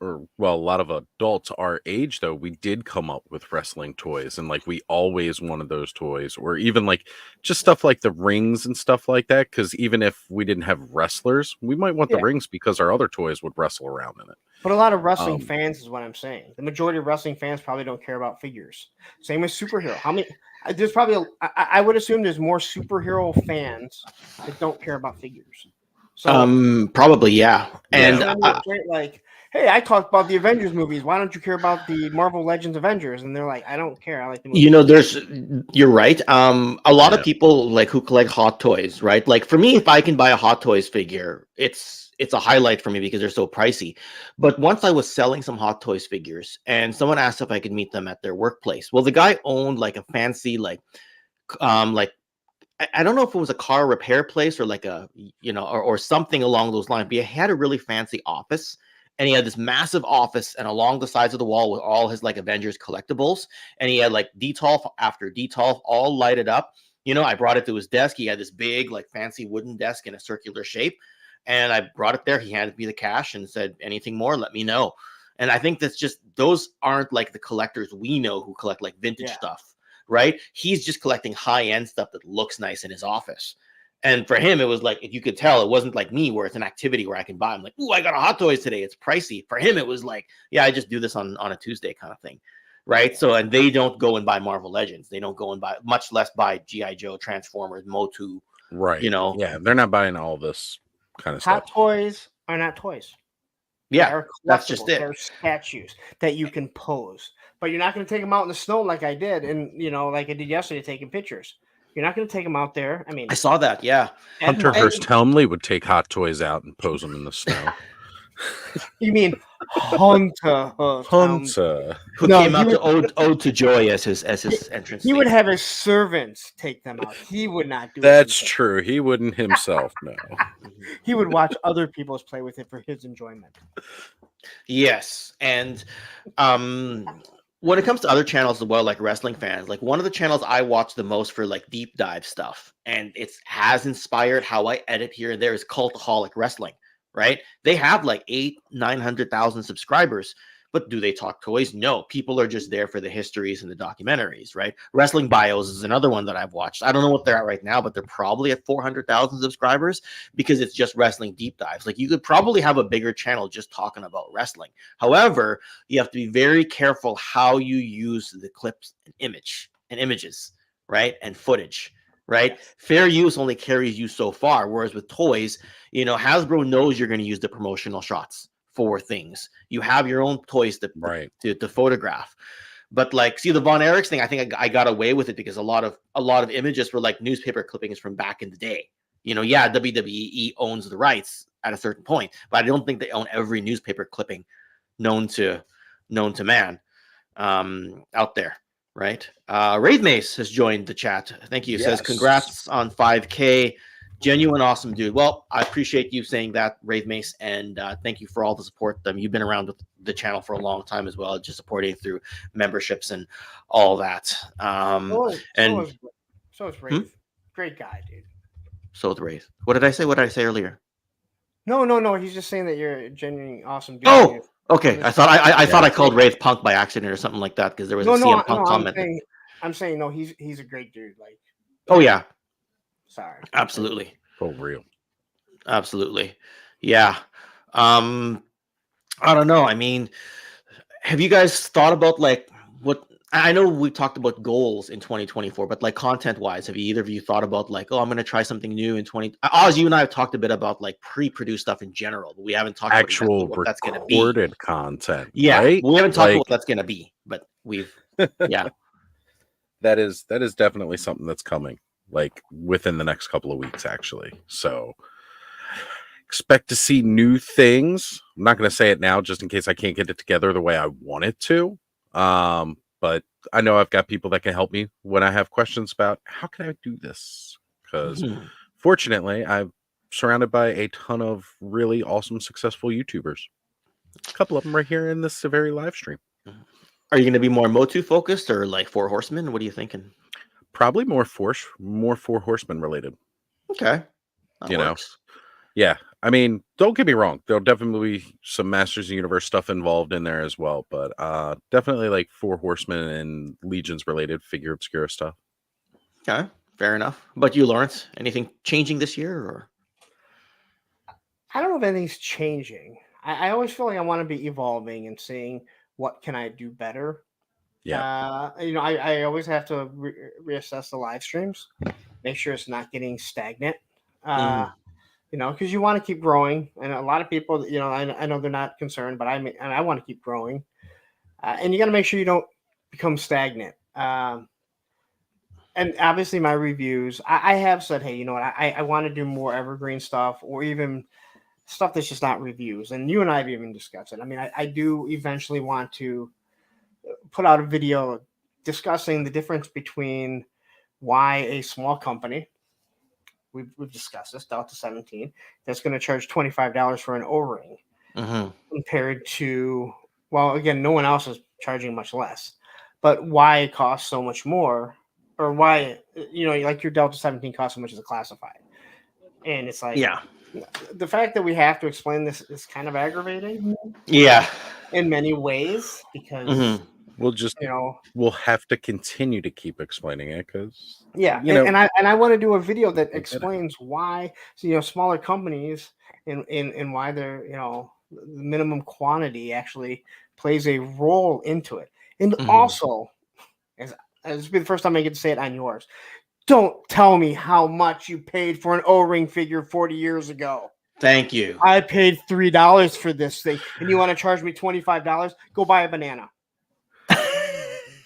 or well, a lot of adults our age though, we did come up with wrestling toys, and like we always wanted those toys, or even like just stuff like the rings and stuff like that. Because even if we didn't have wrestlers, we might want the rings because our other toys would wrestle around in it. But a lot of wrestling fans is what I'm saying. The majority of wrestling fans probably don't care about figures. Same with superhero. How many? There's probably I would assume there's more superhero fans that don't care about figures. So probably and like, hey, I talked about the Avengers movies. Why don't you care about the Marvel Legends Avengers? And they're like, I don't care. I like the movies. You know, you're right. A lot of people like who collect Hot Toys, right? Like for me, if I can buy a Hot Toys figure, it's a highlight for me because they're so pricey. But once I was selling some Hot Toys figures and someone asked if I could meet them at their workplace. Well, the guy owned like a fancy, like I don't know if it was a car repair place or like a, you know, or something along those lines, but he had a really fancy office. And he had this massive office, and along the sides of the wall with all his like Avengers collectibles. And he had like Detolf after Detolf all lighted up. You know, I brought it to his desk. He had this big, like fancy wooden desk in a circular shape. And I brought it there. He handed me the cash and said, anything more, let me know. And I think that's just, those aren't like the collectors we know who collect like vintage stuff, right? He's just collecting high-end stuff that looks nice in his office. And for him, it was like, if you could tell, it wasn't like me where it's an activity where I can buy. I'm like, ooh, I got a Hot Toys today. It's pricey. For him, it was like, yeah, I just do this on a Tuesday kind of thing, right? So, and they don't go and buy Marvel Legends. They don't go and buy, much less buy G.I. Joe, Transformers, Motu, right? You know? Yeah, they're not buying all this kind of Hot stuff. Toys are not toys. Yeah, that's just it. They're statues that you can pose, but you're not going to take them out in the snow like I did, and you know, like I did yesterday, taking pictures. You're not going to take them out there. I mean, I saw that. Yeah, Hunter Hearst Helmsley would take Hot Toys out and pose them in the snow. You mean Hunter? Hunter, who came out to Ode to Joy as his entrance. He would have his servants take them out. He would not do it. That's true. He wouldn't himself. No. He would watch other people's play with it for his enjoyment. Yes, and when it comes to other channels as well, like wrestling fans, like one of the channels I watch the most for like deep dive stuff, and it has inspired how I edit here and there, is Cultaholic Wrestling, right? They have like 900,000 subscribers, but do they talk toys? No, people are just there for the histories and the documentaries, right? Wrestling Bios is another one that I've watched. I don't know what they're at right now, but they're probably at 400,000 subscribers because it's just wrestling deep dives. Like you could probably have a bigger channel just talking about wrestling. However, you have to be very careful how you use the clips and images, right? And footage, right? Fair use only carries you so far. Whereas with toys, you know, Hasbro knows you're going to use the promotional shots for things. You have your own toys to photograph. But like, see the Von Erichs thing, I think I got away with it because a lot of images were like newspaper clippings from back in the day. You know, yeah, WWE owns the rights at a certain point, but I don't think they own every newspaper clipping known to man out there, right? WraithMace has joined the chat. Thank you. Yes. Says congrats on 5K. Genuine awesome dude. Well, I appreciate you saying that, WraithMace, and thank you for all the support. You've been around with the channel for a long time as well, just supporting through memberships and all that. So is Wraith. Great guy, dude. So is Wraith. What did I say? What did I say earlier? No. He's just saying that you're a genuine awesome dude. Oh, okay. I thought I called Wraith Punk by accident or something like that because there was a CM Punk comment. I'm saying no. He's a great dude. Like. Oh yeah. Sorry. Absolutely. For real. Absolutely. Yeah. I don't know. I mean, have you guys thought about like what I know we talked about goals in 2024, but like content wise, have either of you thought about like, oh, I'm going to try something new in 20? Oz, you and I have talked a bit about like pre-produced stuff in general, but we haven't talked actual about what that's going to be. Recorded content. Yeah. Right? We haven't talked about what that's going to be, but we've, yeah. That is definitely something that's coming. Like within the next couple of weeks, actually. So expect to see new things. I'm not going to say it now just in case I can't get it together the way I want it to. But I know I've got people that can help me when I have questions about how can I do this? Because fortunately, I'm surrounded by a ton of really awesome, successful YouTubers. A couple of them right here in this very live stream. Are you going to be more Motu focused or like Four Horsemen? What are you thinking? Probably more Four Horsemen related. Okay. That works. Yeah. I mean, don't get me wrong. There'll definitely be some Masters of the Universe stuff involved in there as well. But definitely like Four Horsemen and Legions related figure obscura stuff. Okay. Fair enough. But you, Lawrence, anything changing this year? Or I don't know if anything's changing. I always feel like I want to be evolving and seeing what can I do better. Yeah. I always have to reassess the live streams, make sure it's not getting stagnant. Because you want to keep growing, and a lot of people, I know they're not concerned, but I want to keep growing, and you got to make sure you don't become stagnant. And obviously, my reviews, I have said, hey, you know what, I want to do more evergreen stuff, or even stuff that's just not reviews. And you and I have even discussed it. I mean, I do eventually want to put out a video discussing the difference between why a small company, we've discussed this, Delta 17, that's going to charge $25 for an O-ring compared to, well, again, no one else is charging much less, but why it costs so much more, or why, like your Delta 17 costs so much as a classified. And it's like, yeah, the fact that we have to explain this is kind of aggravating. Yeah. In many ways, because we'll have to continue to keep explaining it because and I want to do a video that explains why smaller companies and why they're the minimum quantity actually plays a role into it. And also, as this will be the first time I get to say it on yours, don't tell me how much you paid for an O-ring figure 40 years ago. Thank you. I paid $3 for this thing, and you want to charge me $25? Go buy a banana.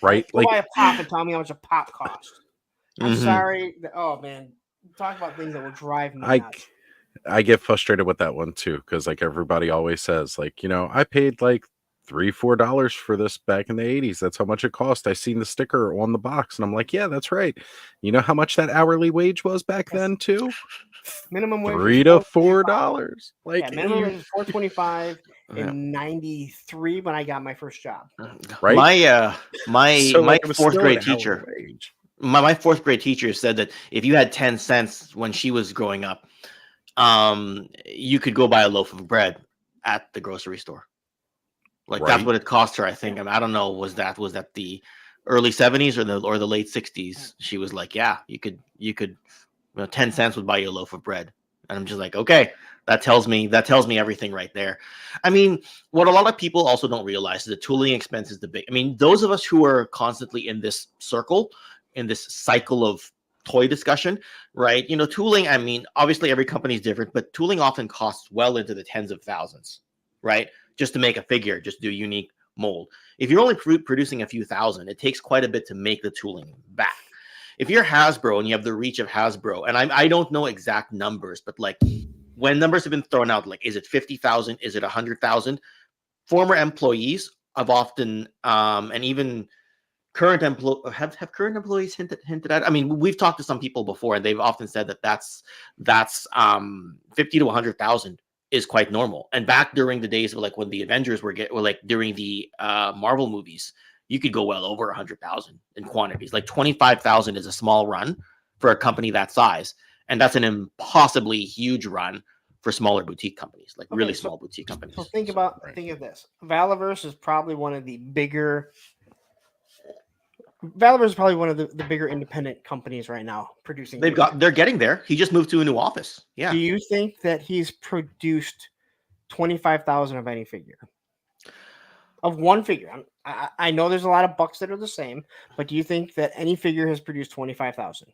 Right? Go buy a pop and tell me how much a pop costs. I'm sorry. Oh, man. Talk about things that will drive me nuts. I get frustrated with that one too, because like everybody always says, like, I paid like $3-4 for this back in the 80s. That's how much it cost. I seen the sticker on the box, and I'm like, yeah, that's right. You know how much that hourly wage was back then too? Minimum wage $3 to $4. Like, minimum wage is $4.25 in '93 when I got my first job. Right. My fourth grade teacher. My fourth grade teacher said that if you had 10 cents when she was growing up, you could go buy a loaf of bread at the grocery store. Like that's what it cost her, I think. I don't know, was that the early 70s or the late 60s? She was like, yeah, you could 10 cents would buy you a loaf of bread. And I'm just like, okay, that tells me everything right there. I mean, what a lot of people also don't realize is the tooling expense is the big. I mean, those of us who are constantly in this circle, in this cycle of toy discussion, right? Tooling, I mean, obviously every company is different, but tooling often costs well into the tens of thousands, right? Just to make a figure, just do a unique mold. If you're only producing a few thousand, it takes quite a bit to make the tooling back. If you're Hasbro and you have the reach of Hasbro, and I don't know exact numbers, but like when numbers have been thrown out, like, is it 50,000? Is it 100,000? Former employees have often, and even current have current employees hinted at. I mean, we've talked to some people before, and they've often said that that's 50 to 100,000 is quite normal. And back during the days of like when the Avengers were like during the Marvel movies, you could go well over 100,000 in quantities. Like 25,000 is a small run for a company that size, and that's an impossibly huge run for smaller boutique companies, like really small boutique companies. So think of this. Valaverse is probably one of the bigger. Valaverse is probably one of the bigger independent companies right now producing. They're getting there. He just moved to a new office. Yeah. Do you think that he's produced 25,000 of any figure? Of one figure. I know there's a lot of bucks that are the same, but do you think that any figure has produced 25,000?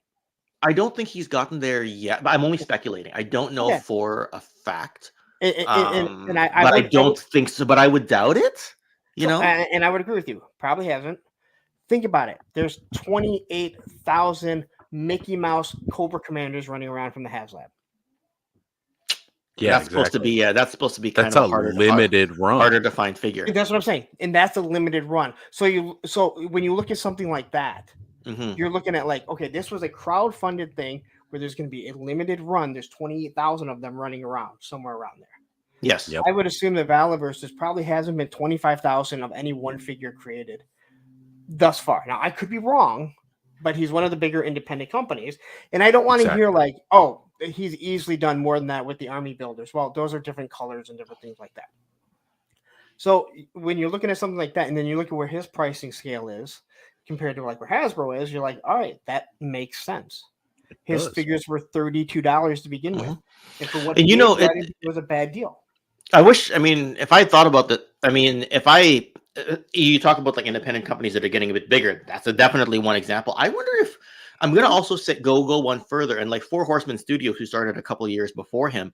I don't think he's gotten there yet, but I'm only speculating. I don't know for a fact. I don't think so, but I would doubt it. And I would agree with you. Probably hasn't. Think about it. There's 28,000 Mickey Mouse Cobra Commanders running around from the HasLab. Yeah, that's supposed to be. That's supposed to be kind of a limited run, harder to find figure. That's what I'm saying, and that's a limited run. So when you look at something like that, you're looking at like, okay, this was a crowd-funded thing where there's going to be a limited run. There's 28,000 of them running around somewhere around there. Yes, I would assume that Valaverse probably hasn't been 25,000 of any one figure created thus far. Now I could be wrong, but he's one of the bigger independent companies, and I don't want to hear like, oh, he's easily done more than that with the army builders. Well, those are different colors and different things like that. So when you're looking at something like that, and then you look at where his pricing scale is compared to like where Hasbro is, you're like, all right, that makes sense. His figures were $32 to begin with, and for what it was a bad deal. I wish. I mean, if I thought about that, I mean, you talk about like independent companies that are getting a bit bigger. That's definitely one example. I wonder if I'm going to also go one further, and like Four Horsemen Studios, who started a couple of years before him,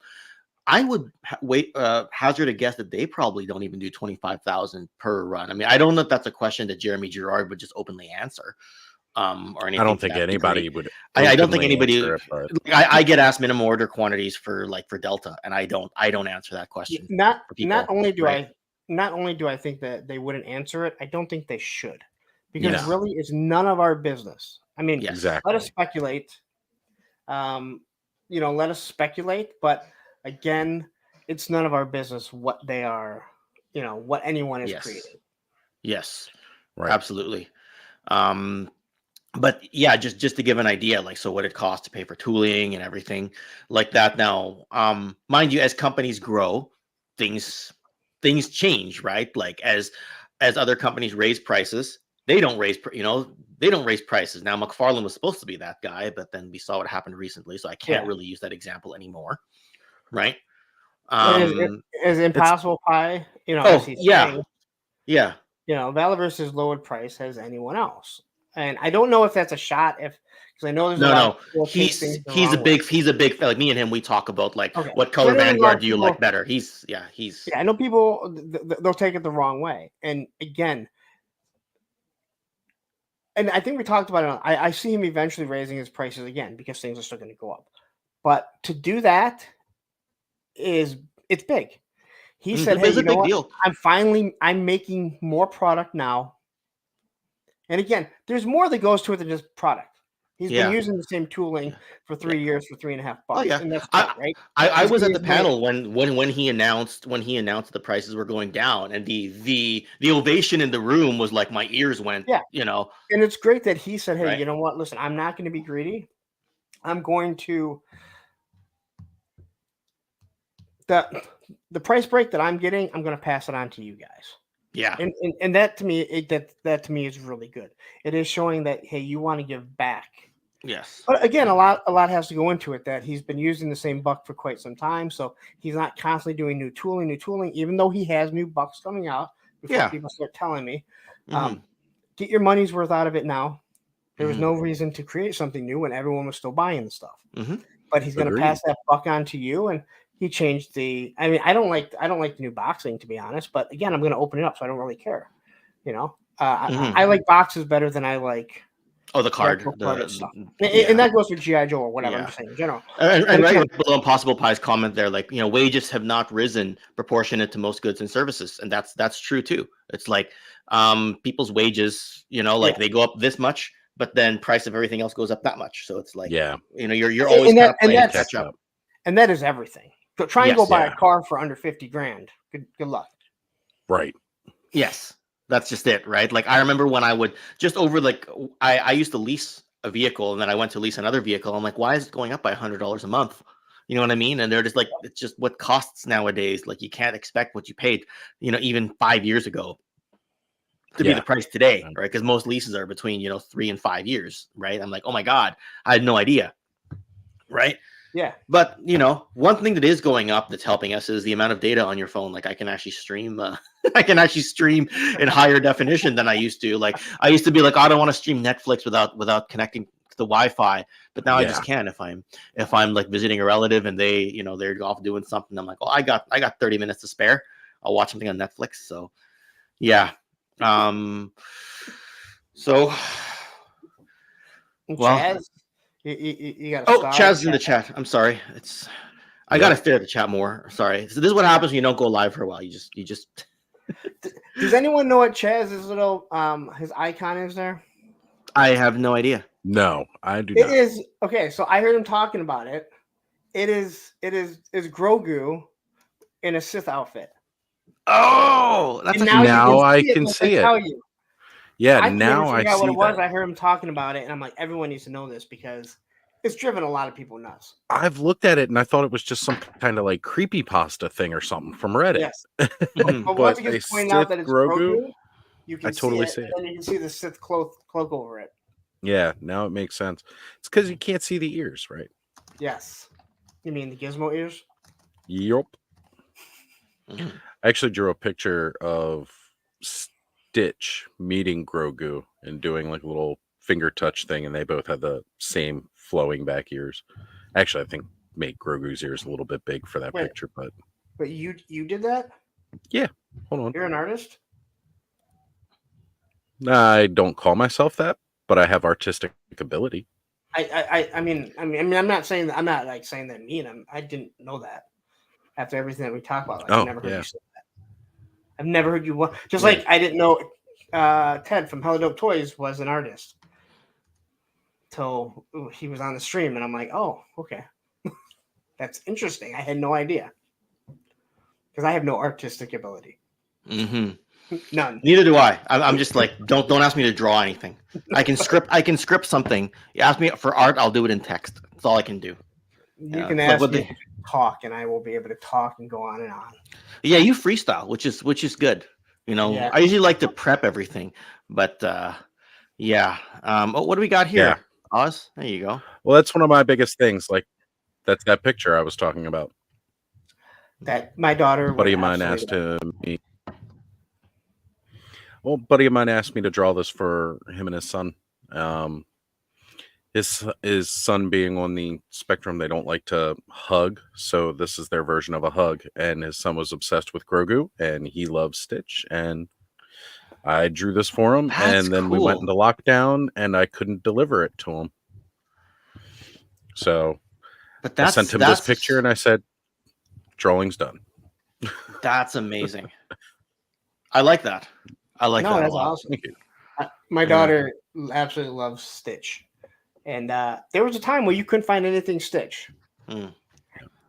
I would hazard a guess that they probably don't even do 25,000 per run. I mean, I don't know if that's a question that Jeremy Girard would just openly answer. Or anything. I don't think anybody would. I don't think anybody. I get asked minimum order quantities for Delta, and I don't answer that question. Not only do I think that they wouldn't answer it, I don't think they should, because really it's none of our business. I mean, exactly. Let us speculate. Let us speculate, but again, it's none of our business what they are. What anyone is creating. Yes, right. Absolutely. But yeah, just to give an idea, like, so what it costs to pay for tooling and everything like that. Now, mind you, as companies grow, things change, right? Like as other companies raise prices, they don't raise prices. Now, McFarlane was supposed to be that guy, but then we saw what happened recently, so I can't really use that example anymore, right? As Impossible Pie, Valaverse is lowered price as anyone else. And I don't know if that's a shot, because I know there's he's a big like me and him. We talk about like what color Vanguard do you like better? I know people they'll take it the wrong way, and again, and I think we talked about it. I see him eventually raising his prices again because things are still going to go up. But to do that, it's big. He said, it's hey, a big deal. I'm making more product now. And again, there's more that goes to it than just product. He's been using the same tooling for 3 years for $3.50. Oh yeah, and that's great, right? I was at the panel when he announced the prices were going down, and the ovation in the room was like my ears went. Yeah, you know. And it's great that he said, hey, you know what? Listen, I'm not going to be greedy. I'm going to the price break that I'm getting. I'm going to pass it on to you guys. Yeah, and that to me, that to me is really good. It is showing that hey, you want to give back. Yes, but again, a lot has to go into it. That he's been using the same buck for quite some time, so he's not constantly doing new tooling. Even though he has new bucks coming out before people start telling me, get your money's worth out of it now. There was no reason to create something new when everyone was still buying the stuff. But he's going to pass that buck on to you and. He changed the. I mean, I don't like the new boxing, to be honest. But again, I'm going to open it up, so I don't really care. You know, I like boxes better than I like. Oh, the card stuff. And that goes for GI Joe or whatever. I'm just saying in general. And right below Impossible Pie's comment there, like wages have not risen proportionate to most goods and services, and that's true too. It's like people's wages, they go up this much, but then price of everything else goes up that much. So it's like you're always kind of playing catch up. And that is everything. So try and go buy a car for under $50,000. Good luck. Right. Yes. That's just it, right? Like I remember when I would just over I used to lease a vehicle and then I went to lease another vehicle. I'm like, why is it going up by $100 a month? You know what I mean? And they're just like, it's just what costs nowadays. Like you can't expect what you paid, even 5 years ago to be the price today, right? Because most leases are between 3 and 5 years, right? I'm like, oh my God, I had no idea, right? Yeah. But, one thing that is going up that's helping us is the amount of data on your phone. Like I can actually stream in higher definition than I used to. Like I used to be like, I don't want to stream Netflix without connecting to the Wi-Fi. But now I just can if I'm like visiting a relative and they, they're off doing something. I'm like, oh, I got 30 minutes to spare. I'll watch something on Netflix. So yeah. Chaz, you got Chaz in the chat. I'm sorry. I gotta stare at the chat more. Sorry. So this is what happens when you don't go live for a while. You just. Does anyone know what Chaz's little his icon is there? I have no idea. No, I do not. It is okay. So I heard him talking about it. It is Grogu in a Sith outfit. Oh, that's now I can see it. Yeah, now I see what it was. that. I heard him talking about it, and I'm like, everyone needs to know this because it's driven a lot of people nuts. I've looked at it, and I thought it was just some kind of like creepypasta thing or something from Reddit. Yes, but once you point out that it's Grogu, you can totally see it, and you can see the Sith cloak over it. Yeah, now it makes sense. It's because you can't see the ears, right? Yes. You mean the gizmo ears? Yup. I actually drew a picture of Stitch meeting Grogu and doing like a little finger touch thing, and they both had the same flowing back ears. Actually, I think make Grogu's ears a little bit big for that picture, but you did that? Yeah. Hold on. You're an artist? I don't call myself that, but I have artistic ability. I mean, I'm not saying that. I'm not like saying that mean. I didn't know that. After everything that we talked about, I've never heard you say that. I've never heard you. Just like I didn't know Ted from Hello Dope Toys was an artist till he was on the stream, and I'm like, oh, okay, that's interesting. I had no idea because I have no artistic ability. None. Neither do I. I'm just like, don't ask me to draw anything. I can script something. You ask me for art, I'll do it in text. That's all I can do. You can ask me to talk, and I will be able to talk and go on and on. Yeah, you freestyle, which is good. I usually like to prep everything, but what do we got here? Oz, there you go. Well, that's one of my biggest things. Like, that's that picture I was talking about. That my daughter. A buddy of mine asked me. Well, a buddy of mine asked me to draw this for him and his son. His son being on the spectrum, they don't like to hug, so this is their version of a hug. And his son was obsessed with Grogu, and he loves Stitch, and I drew this for him. And then we went into lockdown, and I couldn't deliver it to him. So I sent him this picture, and I said, drawing's done. That's amazing. I like that. I like that a that's lot. awesome. My daughter absolutely loves Stitch. And there was a time where you couldn't find anything Stitch. And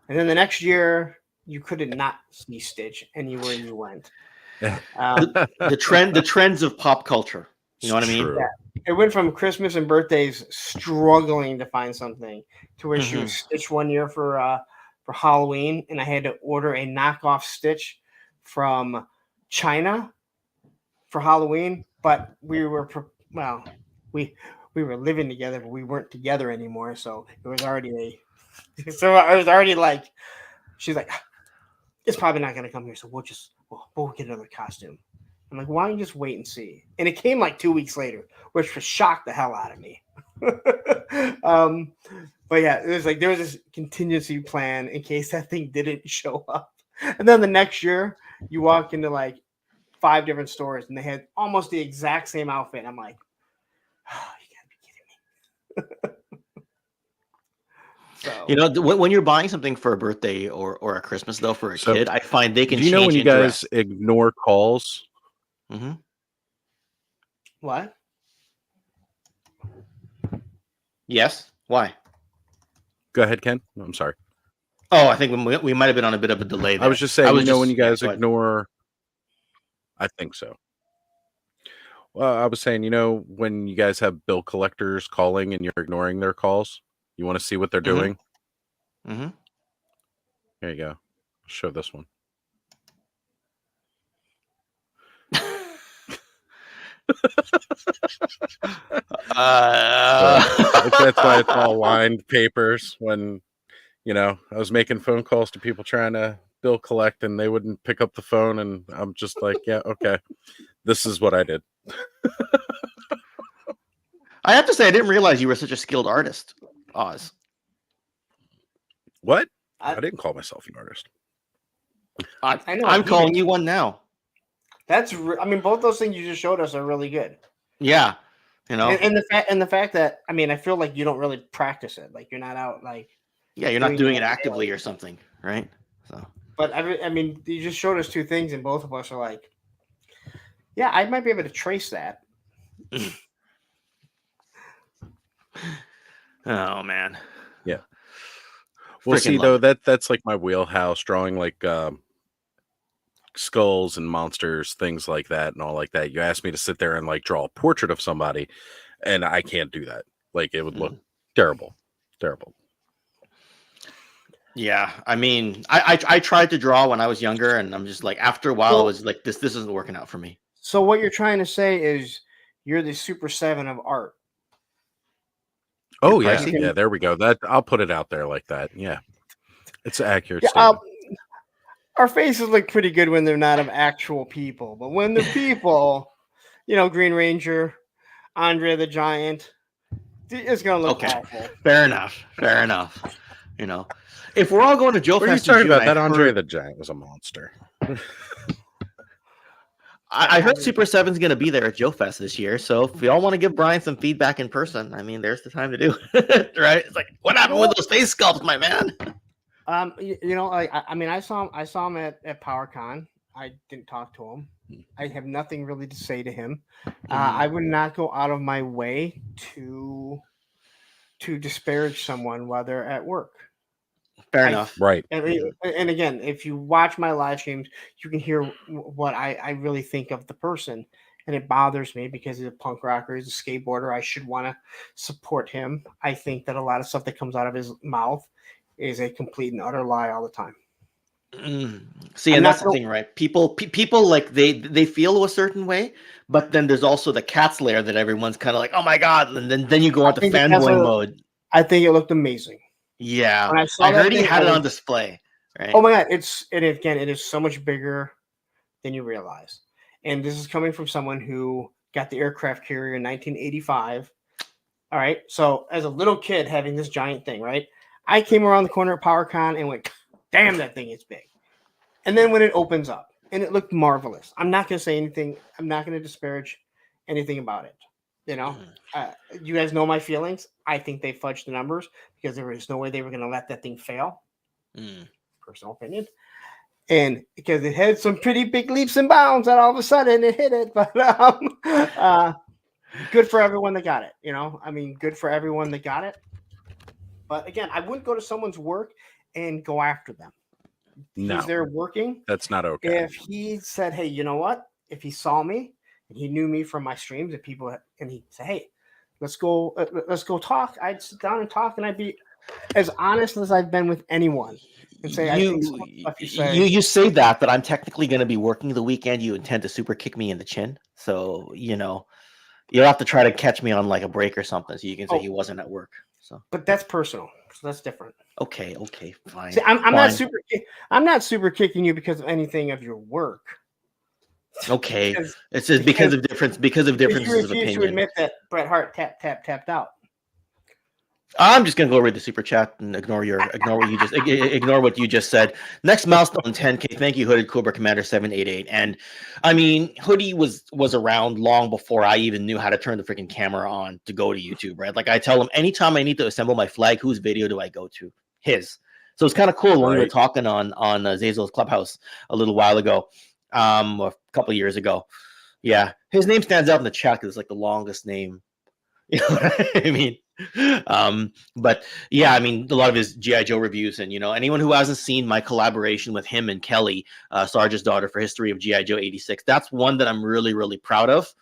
then the next year, you couldn't not see Stitch anywhere you went. The trends of pop culture. You know what I mean? Yeah. It went from Christmas and birthdays struggling to find something to where she was Stitch one year for Halloween, and I had to order a knockoff Stitch from China for Halloween. But we were we were living together, but we weren't together anymore. So it was already I was already like, she's like, it's probably not gonna come here, so we'll get another costume. I'm like, why don't you just wait and see? And it came like 2 weeks later, which was shocked the hell out of me. But yeah, it was like there was this contingency plan in case that thing didn't show up. And then the next year, you walk into like 5 different stores and they had almost the exact same outfit. I'm like, oh, you gotta be kidding me. So, you know, when you're buying something for a birthday or a Christmas, though, for a kid, I find they can. Do you know when you guys ignore calls? What? Yes. Why? Go ahead, Ken. I'm sorry. Oh, I think we might have been on a bit of a delay there. I was just saying, when you guys ignore... I think so. Well, I was saying, when you guys have bill collectors calling and you're ignoring their calls, you want to see what they're doing? Here you go. I'll show this one. That's why it's all lined papers when, I was making phone calls to people trying to bill collect and they wouldn't pick up the phone, and I'm just like, yeah, okay, this is what I did. I have to say, I didn't realize you were such a skilled artist, Oz. What? I didn't call myself an artist. I know. I'm calling you one now. Both those things you just showed us are really good. Yeah, and the fact that I feel like you don't really practice it. Like you're not out like. Yeah, you're not doing it actively or something, right? So. But you just showed us 2 things, and both of us are like, yeah, I might be able to trace that. Oh man. Yeah. Well, see though, that's like my wheelhouse, drawing like skulls and monsters, things like that, and all like that. You asked me to sit there and like draw a portrait of somebody, and I can't do that. Like it would look terrible. Yeah, I tried to draw when I was younger, and I'm just like, after a while, I was like, this isn't working out for me. So what you're trying to say is you're the Super 7 of art. Oh yeah, yeah. There we go. That I'll put it out there like that. Yeah, it's an accurate. Our faces look pretty good when they're not of actual people, but when they're people, Green Ranger, Andre the Giant, it's gonna look awful. Fair enough. If we're all going to Joe Fest, what are you talking about? That Andre the Giant was a monster. I heard Super 7's going to be there at Joe Fest this year, so if y'all want to give Brian some feedback in person, there's the time to do it, right? It's like, what happened with those face sculpts, my man? I saw him at PowerCon. I didn't talk to him. I have nothing really to say to him. I would not go out of my way to disparage someone while they're at work. Fair enough. Right. And again, if you watch my live streams, you can hear what I really think of the person. And it bothers me because he's a punk rocker, he's a skateboarder. I should want to support him. I think that a lot of stuff that comes out of his mouth is a complete and utter lie all the time. See, and that's the thing, right? People like they feel a certain way, but then there's also the cat's lair that everyone's kind of like, oh my god, and then you go into fanboy mode. I think it looked amazing. Yeah, I heard he had it on display. Right? Oh my god, it is so much bigger than you realize. And this is coming from someone who got the aircraft carrier in 1985. All right, so as a little kid having this giant thing, right? I came around the corner at PowerCon and went, damn, that thing is big. And then when it opens up, and it looked marvelous. I'm not going to say anything. I'm not going to disparage anything about it. You guys know my feelings. I think they fudged the numbers because there was no way they were going to let that thing fail. personal opinion. And because it had some pretty big leaps and bounds, and all of a sudden it hit it. But good for everyone that got it. I mean, good for everyone that got it. But again, I wouldn't go to someone's work and go after them. No, he's there working. That's not okay. If he said, "Hey, you know what?" If he saw me and he knew me from my streams, and he said, "Hey, let's go talk," I'd sit down and talk, and I'd be as honest as I've been with anyone. And say, you say that, but I'm technically going to be working the weekend. You intend to super kick me in the chin, so you'll have to try to catch me on like a break or something, so you can say he wasn't at work. So, but that's personal, so that's different. Okay, fine. See, I'm not super kicking you because of anything of your work. Okay, it's just because of differences of opinion. You admit that Bret Hart tapped out. I'm just gonna go read the super chat and ignore what you just said. Next milestone 10K. Thank you, Hooded Cobra Commander 788. And I mean, Hoodie was around long before I even knew how to turn the freaking camera on to go to YouTube, right? Like I tell him anytime I need to assemble my flag, whose video do I go to? His. So it's kind of cool when we were talking on Zazel's Clubhouse a little while ago, a couple years ago. Yeah, his name stands out in the chat because it's like the longest name. You know what I mean? But yeah, I mean, a lot of his G.I. Joe reviews, and anyone who hasn't seen my collaboration with him and Kelly, Sarge's daughter, for History of G.I. Joe 86, that's one that I'm really, really proud of,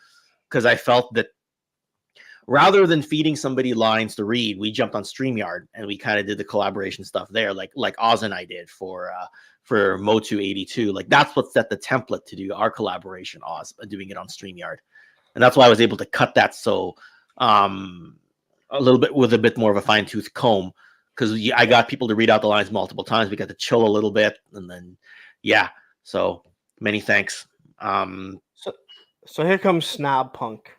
because I felt that rather than feeding somebody lines to read, we jumped on StreamYard and we kind of did the collaboration stuff there, like Oz and I did for Motu 82. Like that's what set the template to do our collaboration, Oz, doing it on StreamYard, and that's why I was able to cut that so a little bit with a bit more of a fine-tooth comb, because I got people to read out the lines multiple times. We got to chill a little bit, and then so many thanks. So here comes Snob Punk.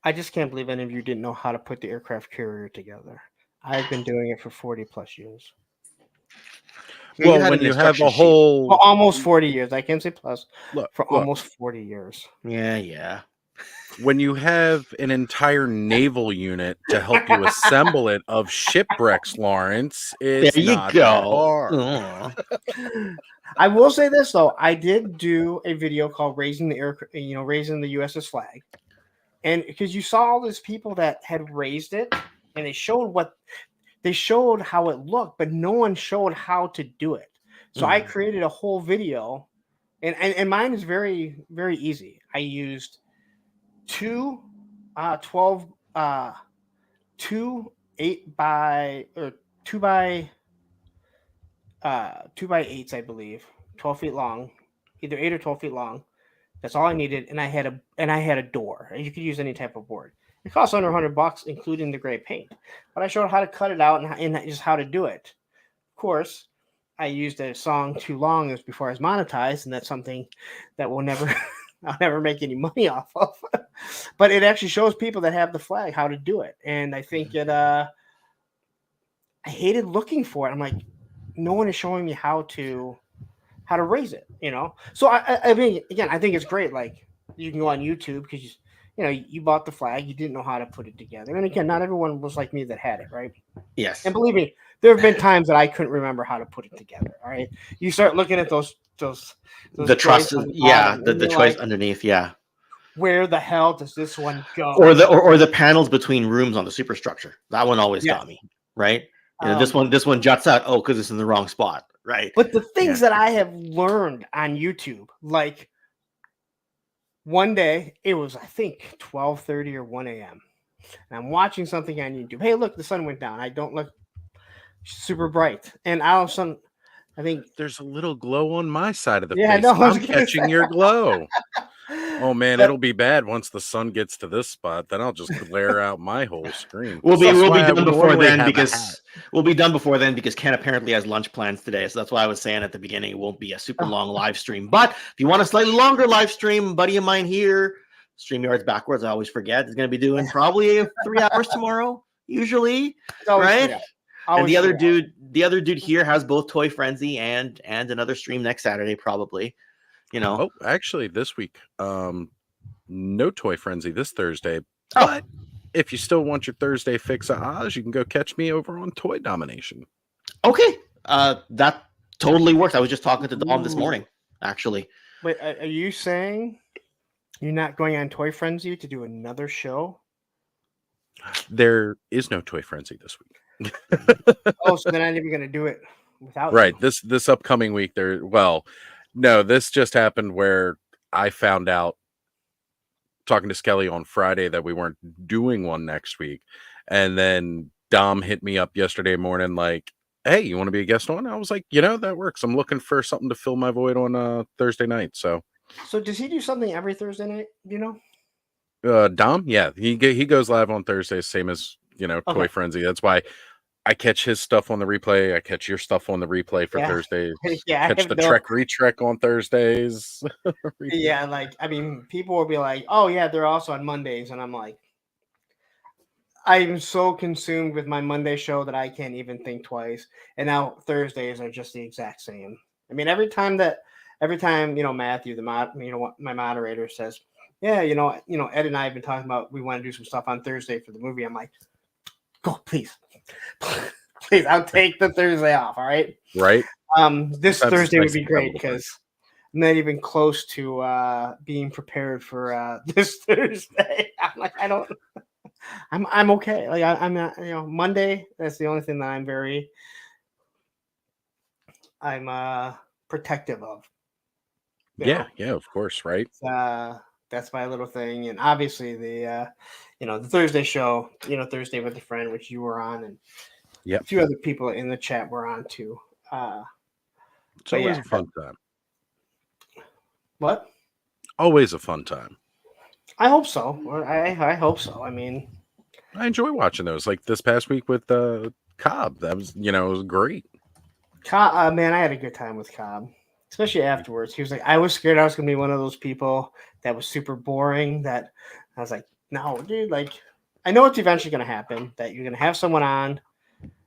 I just can't believe any of you didn't know how to put the aircraft carrier together. I've been doing it for 40 plus years. Well, when you have a whole almost 40 years, I can't say plus. Almost 40 years. Yeah. When you have an entire naval unit to help you assemble it of shipwrecks, Lawrence, it's there you not go. Hard. I will say this though, I did do a video called "Raising the USS Flag," and because you saw all those people that had raised it, and they showed how it looked, but no one showed how to do it. So I created a whole video, and mine is very, very easy. I used two 8 by 8s, I believe, 12 feet long, either 8 or 12 feet long. That's all I needed, and I had a door. You could use any type of board. It costs under $100, including the gray paint. But I showed how to cut it out and just how to do it. Of course, I used a song "Too Long" as before I was monetized, and that's something that will never. I'll never make any money off of, but it actually shows people that have the flag how to do it. And I think I hated looking for it. I'm like, no one is showing me how to raise it, So I mean, again, I think it's great. Like you can go on YouTube because you bought the flag, you didn't know how to put it together. And again, not everyone was like me that had it, right? Yes. And believe me, there have been times that I couldn't remember how to put it together. All right. You start looking at those the truss, the choice underneath, where the hell does this one go? Or the panels between rooms on the superstructure. That one always got me, right? This one juts out, because it's in the wrong spot, right? But the things that I have learned on YouTube, like one day it was, I think, 12:30 or 1 a.m. and I'm watching something on YouTube. Hey, look, the sun went down. I don't look super bright, and all of a sudden, I think there's a little glow on my side of the face. No, I'm catching your glow. Oh man, it'll be bad once the sun gets to this spot. Then I'll just glare out my whole screen. We'll be done before then because Ken apparently has lunch plans today. So that's why I was saying at the beginning it won't be a super long live stream. But if you want a slightly longer live stream, a buddy of mine here, StreamYard's backwards, I always forget, is going to be doing probably 3 hours tomorrow, usually, right? And the other dude here has both Toy Frenzy and another stream next Saturday, probably. Oh, actually, this week, no Toy Frenzy this Thursday. But if you still want your Thursday fix of Oz, you can go catch me over on Toy Domination. Okay, that totally works. I was just talking to Dom this morning, actually. Wait, are you saying you're not going on Toy Frenzy to do another show? There is no Toy Frenzy this week. Oh, so they're not even going to do it without right. you. This upcoming week, no, this just happened where I found out talking to Skelly on Friday that we weren't doing one next week. And then Dom hit me up yesterday morning like, hey, you want to be a guest on? I was like, that works. I'm looking for something to fill my void on Thursday night. So does he do something every Thursday night? Do you know? Dom, yeah, he goes live on Thursdays, same as Toy Frenzy. That's why I catch his stuff on the replay. I catch your stuff on the replay for Thursdays. Yeah, catch the Trek Retrek on Thursdays. Yeah, like people will be like, "Oh yeah, they're also on Mondays," and I'm like, I'm so consumed with my Monday show that I can't even think twice. And now Thursdays are just the exact same. I mean, every time Matthew, my moderator says, yeah, Ed and I have been talking about we want to do some stuff on Thursday for the movie. I'm like, go, please, please, I'll take the Thursday off. All right, right. This Thursday would be great because I'm not even close to being prepared for this Thursday. I'm like, I'm okay. Like I'm not, Monday. That's the only thing that I'm protective of. Yeah, of course, right. That's my little thing, and obviously the Thursday show, Thursday with a friend, which you were on, and a few other people in the chat were on too. It's always a fun time. What? Always a fun time. I hope so. I hope so. I mean, I enjoy watching those. Like this past week with Cobb, that was it was great. Cobb, man, I had a good time with Cobb, especially afterwards. He was like, I was scared I was gonna be one of those people that was super boring. That I was like, no, dude. Like, I know it's eventually gonna happen. That you're gonna have someone on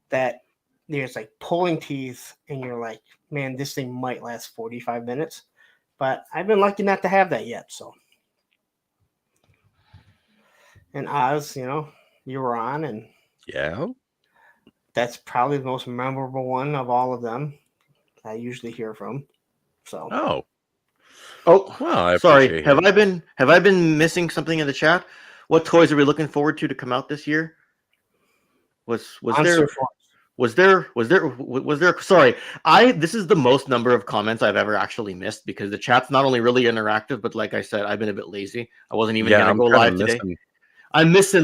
that there's like pulling teeth, and you're like, man, this thing might last 45 minutes. But I've been lucky not to have that yet. So, and Oz, you were on, and that's probably the most memorable one of all of them. I usually hear from. So. Oh, well, sorry. Have I been missing something in the chat? What toys are we looking forward to come out this year? Was there? Sorry, this is the most number of comments I've ever actually missed because the chat's not only really interactive, but like I said, I've been a bit lazy. I wasn't even gonna go live today. I'm missing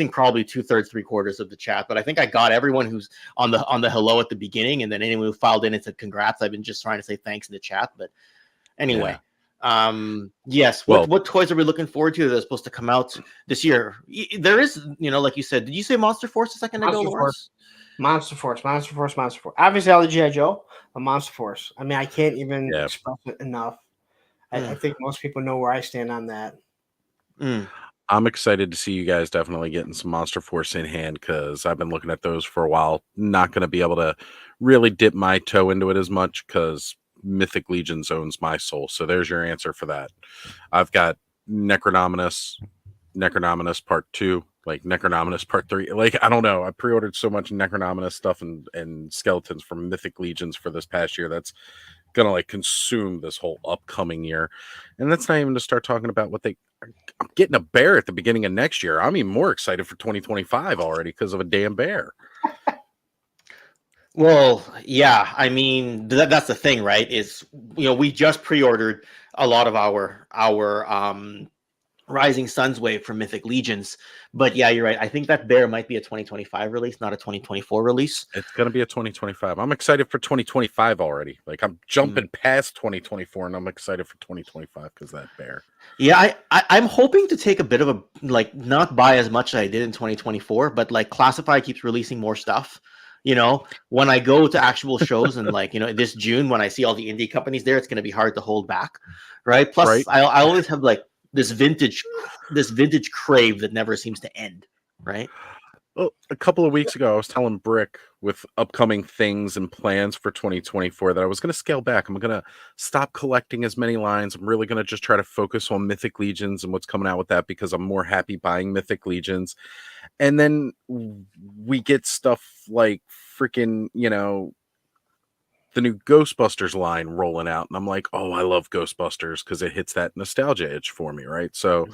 probably 2/3, 3/4 of the chat, but I think I got everyone who's on the hello at the beginning, and then anyone who filed in and said congrats. I've been just trying to say thanks in the chat, but anyway. Yes. What toys are we looking forward to that are supposed to come out this year? There is, like you said, did you say Monster Force a second ago, Lawrence? Monster Force. Obviously, all the G.I. Joe, but Monster Force. I mean, I can't even express it enough. I think most people know where I stand on that. I'm excited to see you guys definitely getting some Monster Force in hand because I've been looking at those for a while. Not going to be able to really dip my toe into it as much because Mythic Legions owns my soul. So there's your answer for that. I've got Necronominus Part 2, like Necronominus Part 3. Like, I don't know. I pre-ordered so much Necronominus stuff and skeletons from Mythic Legions for this past year. That's gonna like consume this whole upcoming year. And that's not even to start talking about I'm getting a bear at the beginning of next year. I'm even more excited for 2025 already because of a damn bear. Well, yeah, I mean that's the thing, right? Is we just pre-ordered a lot of our Rising Suns wave from Mythic Legions, but yeah, you're right. I think that bear might be a 2025 release, not a 2024 release. It's gonna be a 2025. I'm excited for 2025 already. Like I'm jumping past 2024, and I'm excited for 2025 because that bear. Yeah, I'm hoping to take a bit of a not buy as much as I did in 2024, but like Classify keeps releasing more stuff. When I go to actual shows and this June when I see all the indie companies there, it's going to be hard to hold back, right? Plus, I always have this vintage crave that never seems to end, right? Well, a couple of weeks ago, I was telling Brick with upcoming things and plans for 2024 that I was going to scale back. I'm going to stop collecting as many lines. I'm really going to just try to focus on Mythic Legions and what's coming out with that because I'm more happy buying Mythic Legions. And then we get stuff like freaking, the new Ghostbusters line rolling out, and I'm like, oh, I love Ghostbusters because it hits that nostalgia itch for me, right? So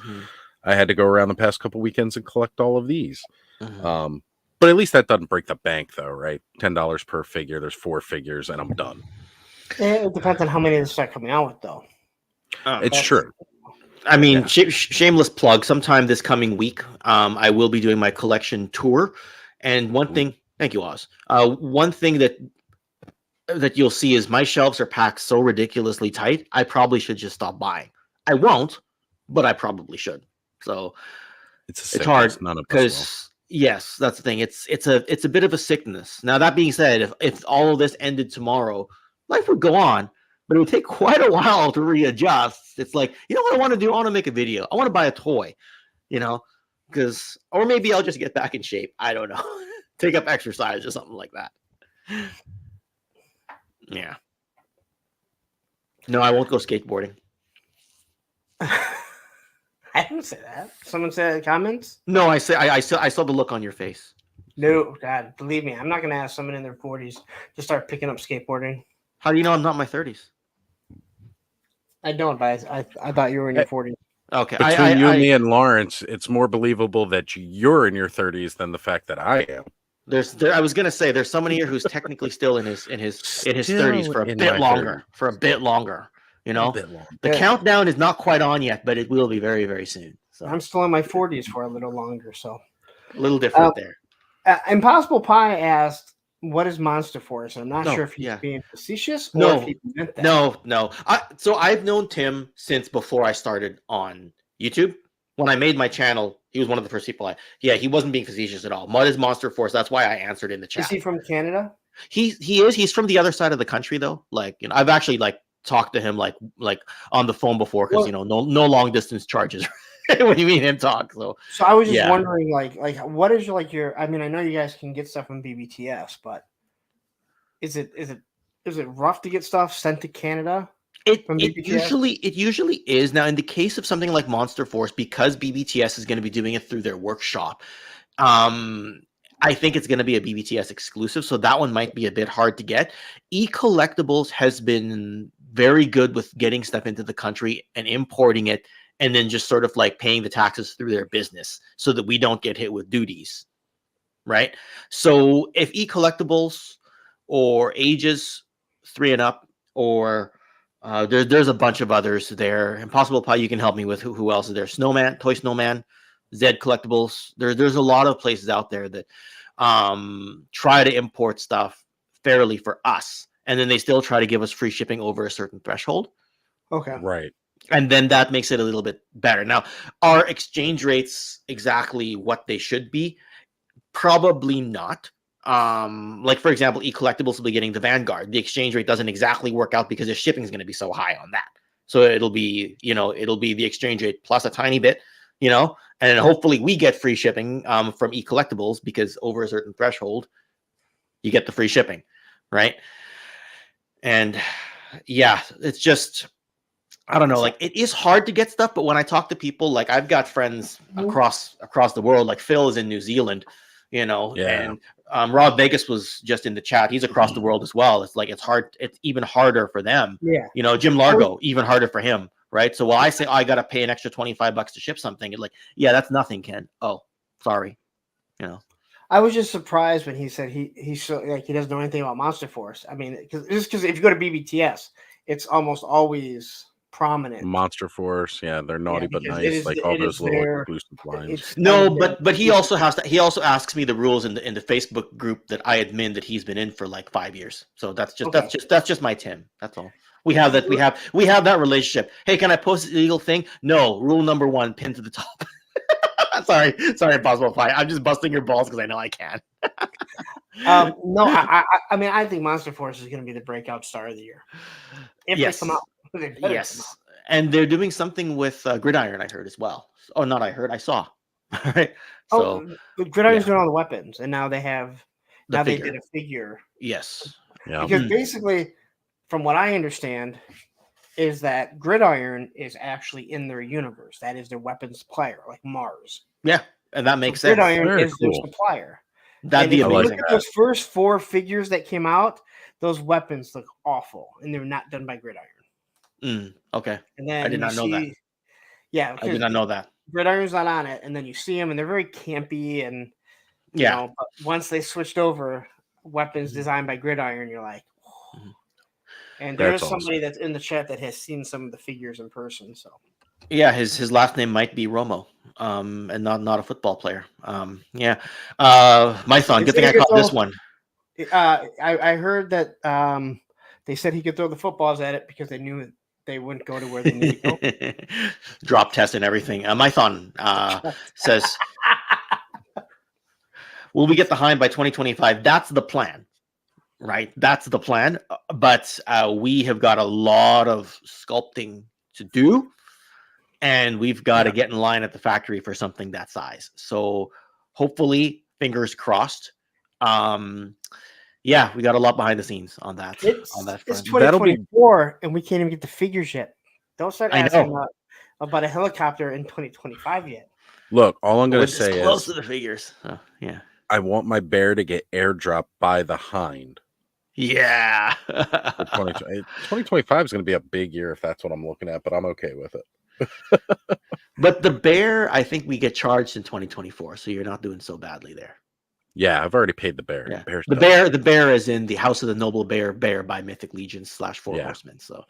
I had to go around the past couple weekends and collect all of these. But at least that doesn't break the bank, though, right? $10 per figure. There's 4 figures, and I'm done. It depends on how many they start coming out with, though. It's true. I mean, shameless plug. Sometime this coming week, I will be doing my collection tour, and one thing. Thank you, Oz. One thing that you'll see is my shelves are packed so ridiculously tight. I probably should just stop buying. I won't, but I probably should. So it's hard because yes, that's the thing. It's a bit of a sickness. Now that being said, if all of this ended tomorrow, life would go on, but it would take quite a while to readjust. It's like, you know what I want to do? I want to make a video. I want to buy a toy, or maybe I'll just get back in shape. I don't know. Take up exercise or something like that. Yeah. No, I won't go skateboarding. I didn't say that. Someone said in the comments? No, I saw the look on your face. No, God, believe me, I'm not going to ask someone in their 40s to start picking up skateboarding. How do you know I'm not in my 30s? I don't, but I thought you were in your 40s. Okay. Between me, and Lawrence, it's more believable that you're in your 30s than the fact that I am. I was gonna say there's someone here who's technically still in his 30s for a bit longer. 30s. For a bit longer. The countdown is not quite on yet, but it will be very, very soon. So I'm still in my 40s for a little longer, so a little different there. Impossible Pie asked, "What is Monster Force?" I'm not sure if he's being facetious or if he meant that. No. So I've known Tim since before I started on YouTube. When I made my channel, he was one of the first people he wasn't being facetious at all. Mud is Monster Force. That's why I answered in the chat. Is he from Canada? He is. He's from the other side of the country though. I've actually talked to him like on the phone before because no long distance charges when you meet him talk. So I was just wondering like what is your I mean, I know you guys can get stuff from BBTS, but is it rough to get stuff sent to Canada? It usually is. Now, in the case of something like Monster Force, because BBTS is going to be doing it through their workshop, I think it's going to be a BBTS exclusive, so that one might be a bit hard to get. E-Collectibles has been very good with getting stuff into the country and importing it, and then just sort of paying the taxes through their business so that we don't get hit with duties, right? So if E-Collectibles or Ages 3 and Up or there's a bunch of others there. Impossible Pie, you can help me with who else is there? Snowman, Toy Snowman, Zed Collectibles. There's a lot of places out there that try to import stuff fairly for us, and then they still try to give us free shipping over a certain threshold. Okay, right. And then that makes it a little bit better. Now, are exchange rates exactly what they should be? Probably not. For example, E-Collectibles will be getting the Vanguard. The exchange rate doesn't exactly work out because the shipping is going to be so high on that. So it'll be the exchange rate plus a tiny bit, and hopefully we get free shipping from E-Collectibles because over a certain threshold, you get the free shipping, right? And it's just, I don't know, it is hard to get stuff, but when I talk to people, I've got friends across the world, like Phil is in New Zealand, and Rob Vegas was just in the chat. He's across the world as well. It's hard. It's even harder for them. Yeah. Jim Largo, even harder for him. Right. So while I say I got to pay an extra $25 to ship something, it's that's nothing, Ken. Oh, sorry. I was just surprised when he said he doesn't know anything about Monster Force. I mean, because if you go to BBTS, it's almost always prominent. Monster Force, they're naughty but nice, all those little exclusive lines. No, but he also asks me the rules in the Facebook group that I admin that he's been in for 5 years. So that's just my Tim. That's all. We have that relationship. Hey, can I post the illegal thing? No. Rule number 1, pin to the top. sorry, Impossible Pie. I'm just busting your balls because I know I can. No, I mean I think Monster Force is going to be the breakout star of the year if they come out. Yes, and they're doing something with Gridiron. I heard as well. Oh, not I heard. I saw. All right. So Gridiron's doing all the weapons, and now they have they did a figure. Yes. Yeah. Because basically, from what I understand, is that Gridiron is actually in their universe. That is their weapon supplier, like Mars. Yeah, and that makes sense. Gridiron is their supplier. That'd be amazing. Look at those first 4 figures that came out. those weapons look awful, and they're not done by Gridiron. Okay. And then I did not know that. Yeah, I did not know that. Gridiron's not on it, and then you see them, and they're very campy, and you know, but once they switched over weapons designed by Gridiron, you're like, oh. And there is somebody that's in the chat that has seen some of the figures in person. So yeah, his last name might be Romo, and not a football player. My son, good thing I caught this one. I heard that they said he could throw the footballs at it because they knew they wouldn't go to where they need to go. Drop test and everything. My son says, will we get the Hind by 2025? That's the plan, right? That's the plan. But we have got a lot of sculpting to do, and we've got to get in line at the factory for something that size. So hopefully, fingers crossed. Yeah, we got a lot behind the scenes on that. It's 2024, and we can't even get the figures yet. Don't start asking about a helicopter in 2025 yet. Look, all I'm going to say is close to the figures. Yeah, I want my bear to get airdropped by the Hind. Yeah. 2025 is going to be a big year if that's what I'm looking at, but I'm okay with it. But the bear, I think we get charged in 2024, so you're not doing so badly there. Yeah, I've already paid the bear. Yeah. The bear is in the House of the Noble Bear by Mythic Legion / Four Horsemen. So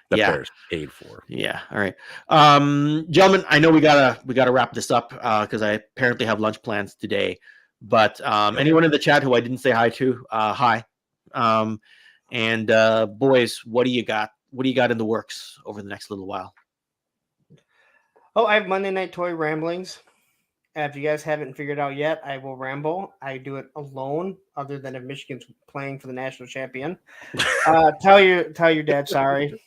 the bear's paid for. Yeah. All right. Gentlemen, I know we gotta wrap this up because I apparently have lunch plans today. But anyone in the chat who I didn't say hi to, hi. And boys, what do you got? What do you got in the works over the next little while? Oh, I have Monday Night Toy Ramblings. If you guys haven't figured out yet, I will ramble. I do it alone, other than if Michigan's playing for the national champion. Tell your dad sorry.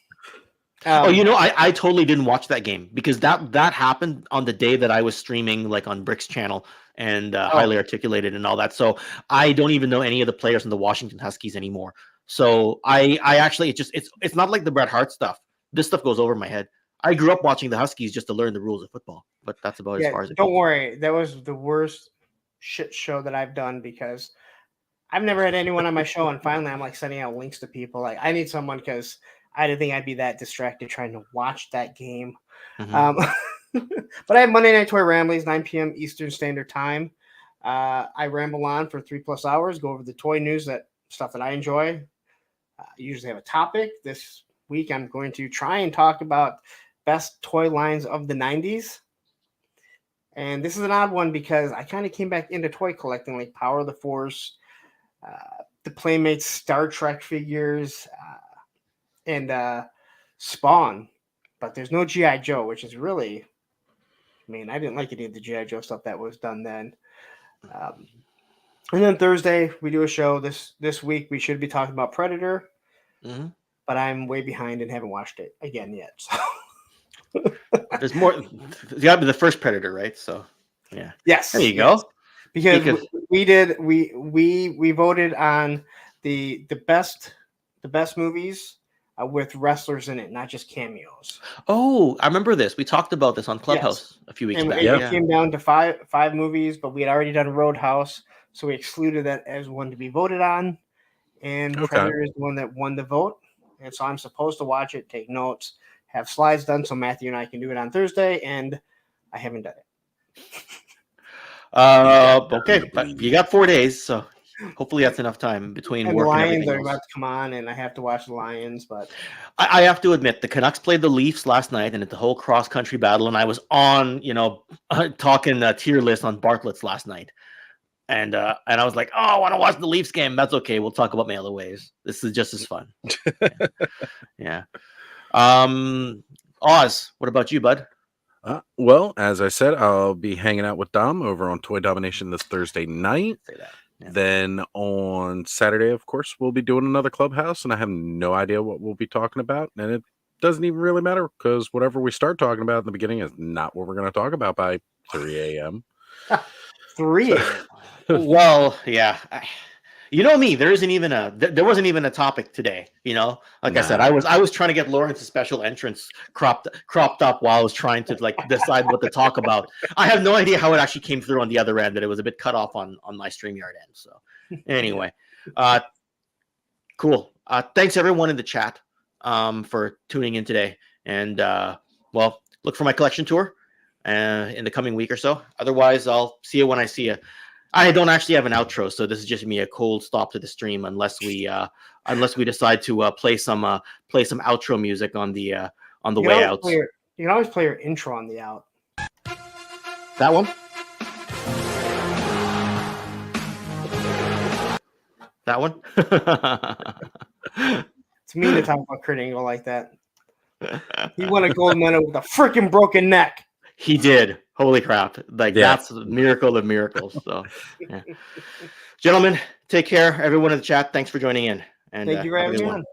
I totally didn't watch that game because that happened on the day that I was streaming, like on Brick's channel and Highly Articulated and all that. So I don't even know any of the players in the Washington Huskies anymore. So I actually it's not like the Bret Hart stuff. This stuff goes over my head. I grew up watching the Huskies just to learn the rules of football, but that's about as far as it goes. Don't worry. That was the worst shit show that I've done because I've never had anyone on my show, and finally I'm like sending out links to people. Like, I need someone because I didn't think I'd be that distracted trying to watch that game. Mm-hmm. But I have Monday Night Toy Ramblings, 9 p.m. Eastern Standard Time. I ramble on for 3+ hours, go over the toy news, stuff that I enjoy. I usually have a topic. This week I'm going to try and talk about best toy lines of the 90s. And this is an odd one because I kind of came back into toy collecting, like Power of the Force, the Playmates Star Trek figures, and Spawn. But there's no G.I. Joe, which is really, I didn't like any of the G.I. Joe stuff that was done then. And then Thursday, we do a show. This week, we should be talking about Predator. Mm-hmm. But I'm way behind and haven't watched it again yet. So. There's more. You got to be the first Predator, right? So, yeah. Yes. There you go. Because we voted on the best movies with wrestlers in it, not just cameos. Oh, I remember this. We talked about this on Clubhouse a few weeks back. It came down to five movies, but we had already done Roadhouse, so we excluded that as one to be voted on. And Predator is the one that won the vote. And so I'm supposed to watch it, take notes, have slides done so Matthew and I can do it on Thursday, and I haven't done it. Okay, but you got 4 days, so hopefully that's enough time between and work the Lions and everything are else. about to come on, and I have to watch the Lions. But I have to admit, the Canucks played the Leafs last night, and it's the whole cross-country battle, and I was on, talking tier list on Bartlett's last night. And I was like, oh, I want to watch the Leafs game. That's okay. We'll talk about my other ways. This is just as fun. Yeah. Oz, what about you, bud? Well, as I said, I'll be hanging out with Dom over on Toy Domination this Thursday night. Say that. Yeah. Then on Saturday, of course, we'll be doing another Clubhouse, and I have no idea what we'll be talking about. And it doesn't even really matter because whatever we start talking about in the beginning is not what we're going to talk about by 3 a.m. 3 a.m. Well, yeah. You know me. There wasn't even a topic today. Like I said, I was trying to get Lawrence's special entrance cropped up while I was trying to decide what to talk about. I have no idea how it actually came through on the other end. That it was a bit cut off on my StreamYard end. So anyway, cool. thanks everyone in the chat for tuning in today. And well, look for my collection tour in the coming week or so. Otherwise, I'll see you when I see you. I don't actually have an outro, so this is just me a cold stop to the stream unless we decide to play some outro music on the way out. You can always play your intro on the out. That one? That one? It's mean to talk about Kurt Angle like that. He won a gold medal with a freaking broken neck. He did. Holy crap. That's a miracle of miracles. So, yeah. Gentlemen, take care. Everyone in the chat, thanks for joining in. And thank you for having me on.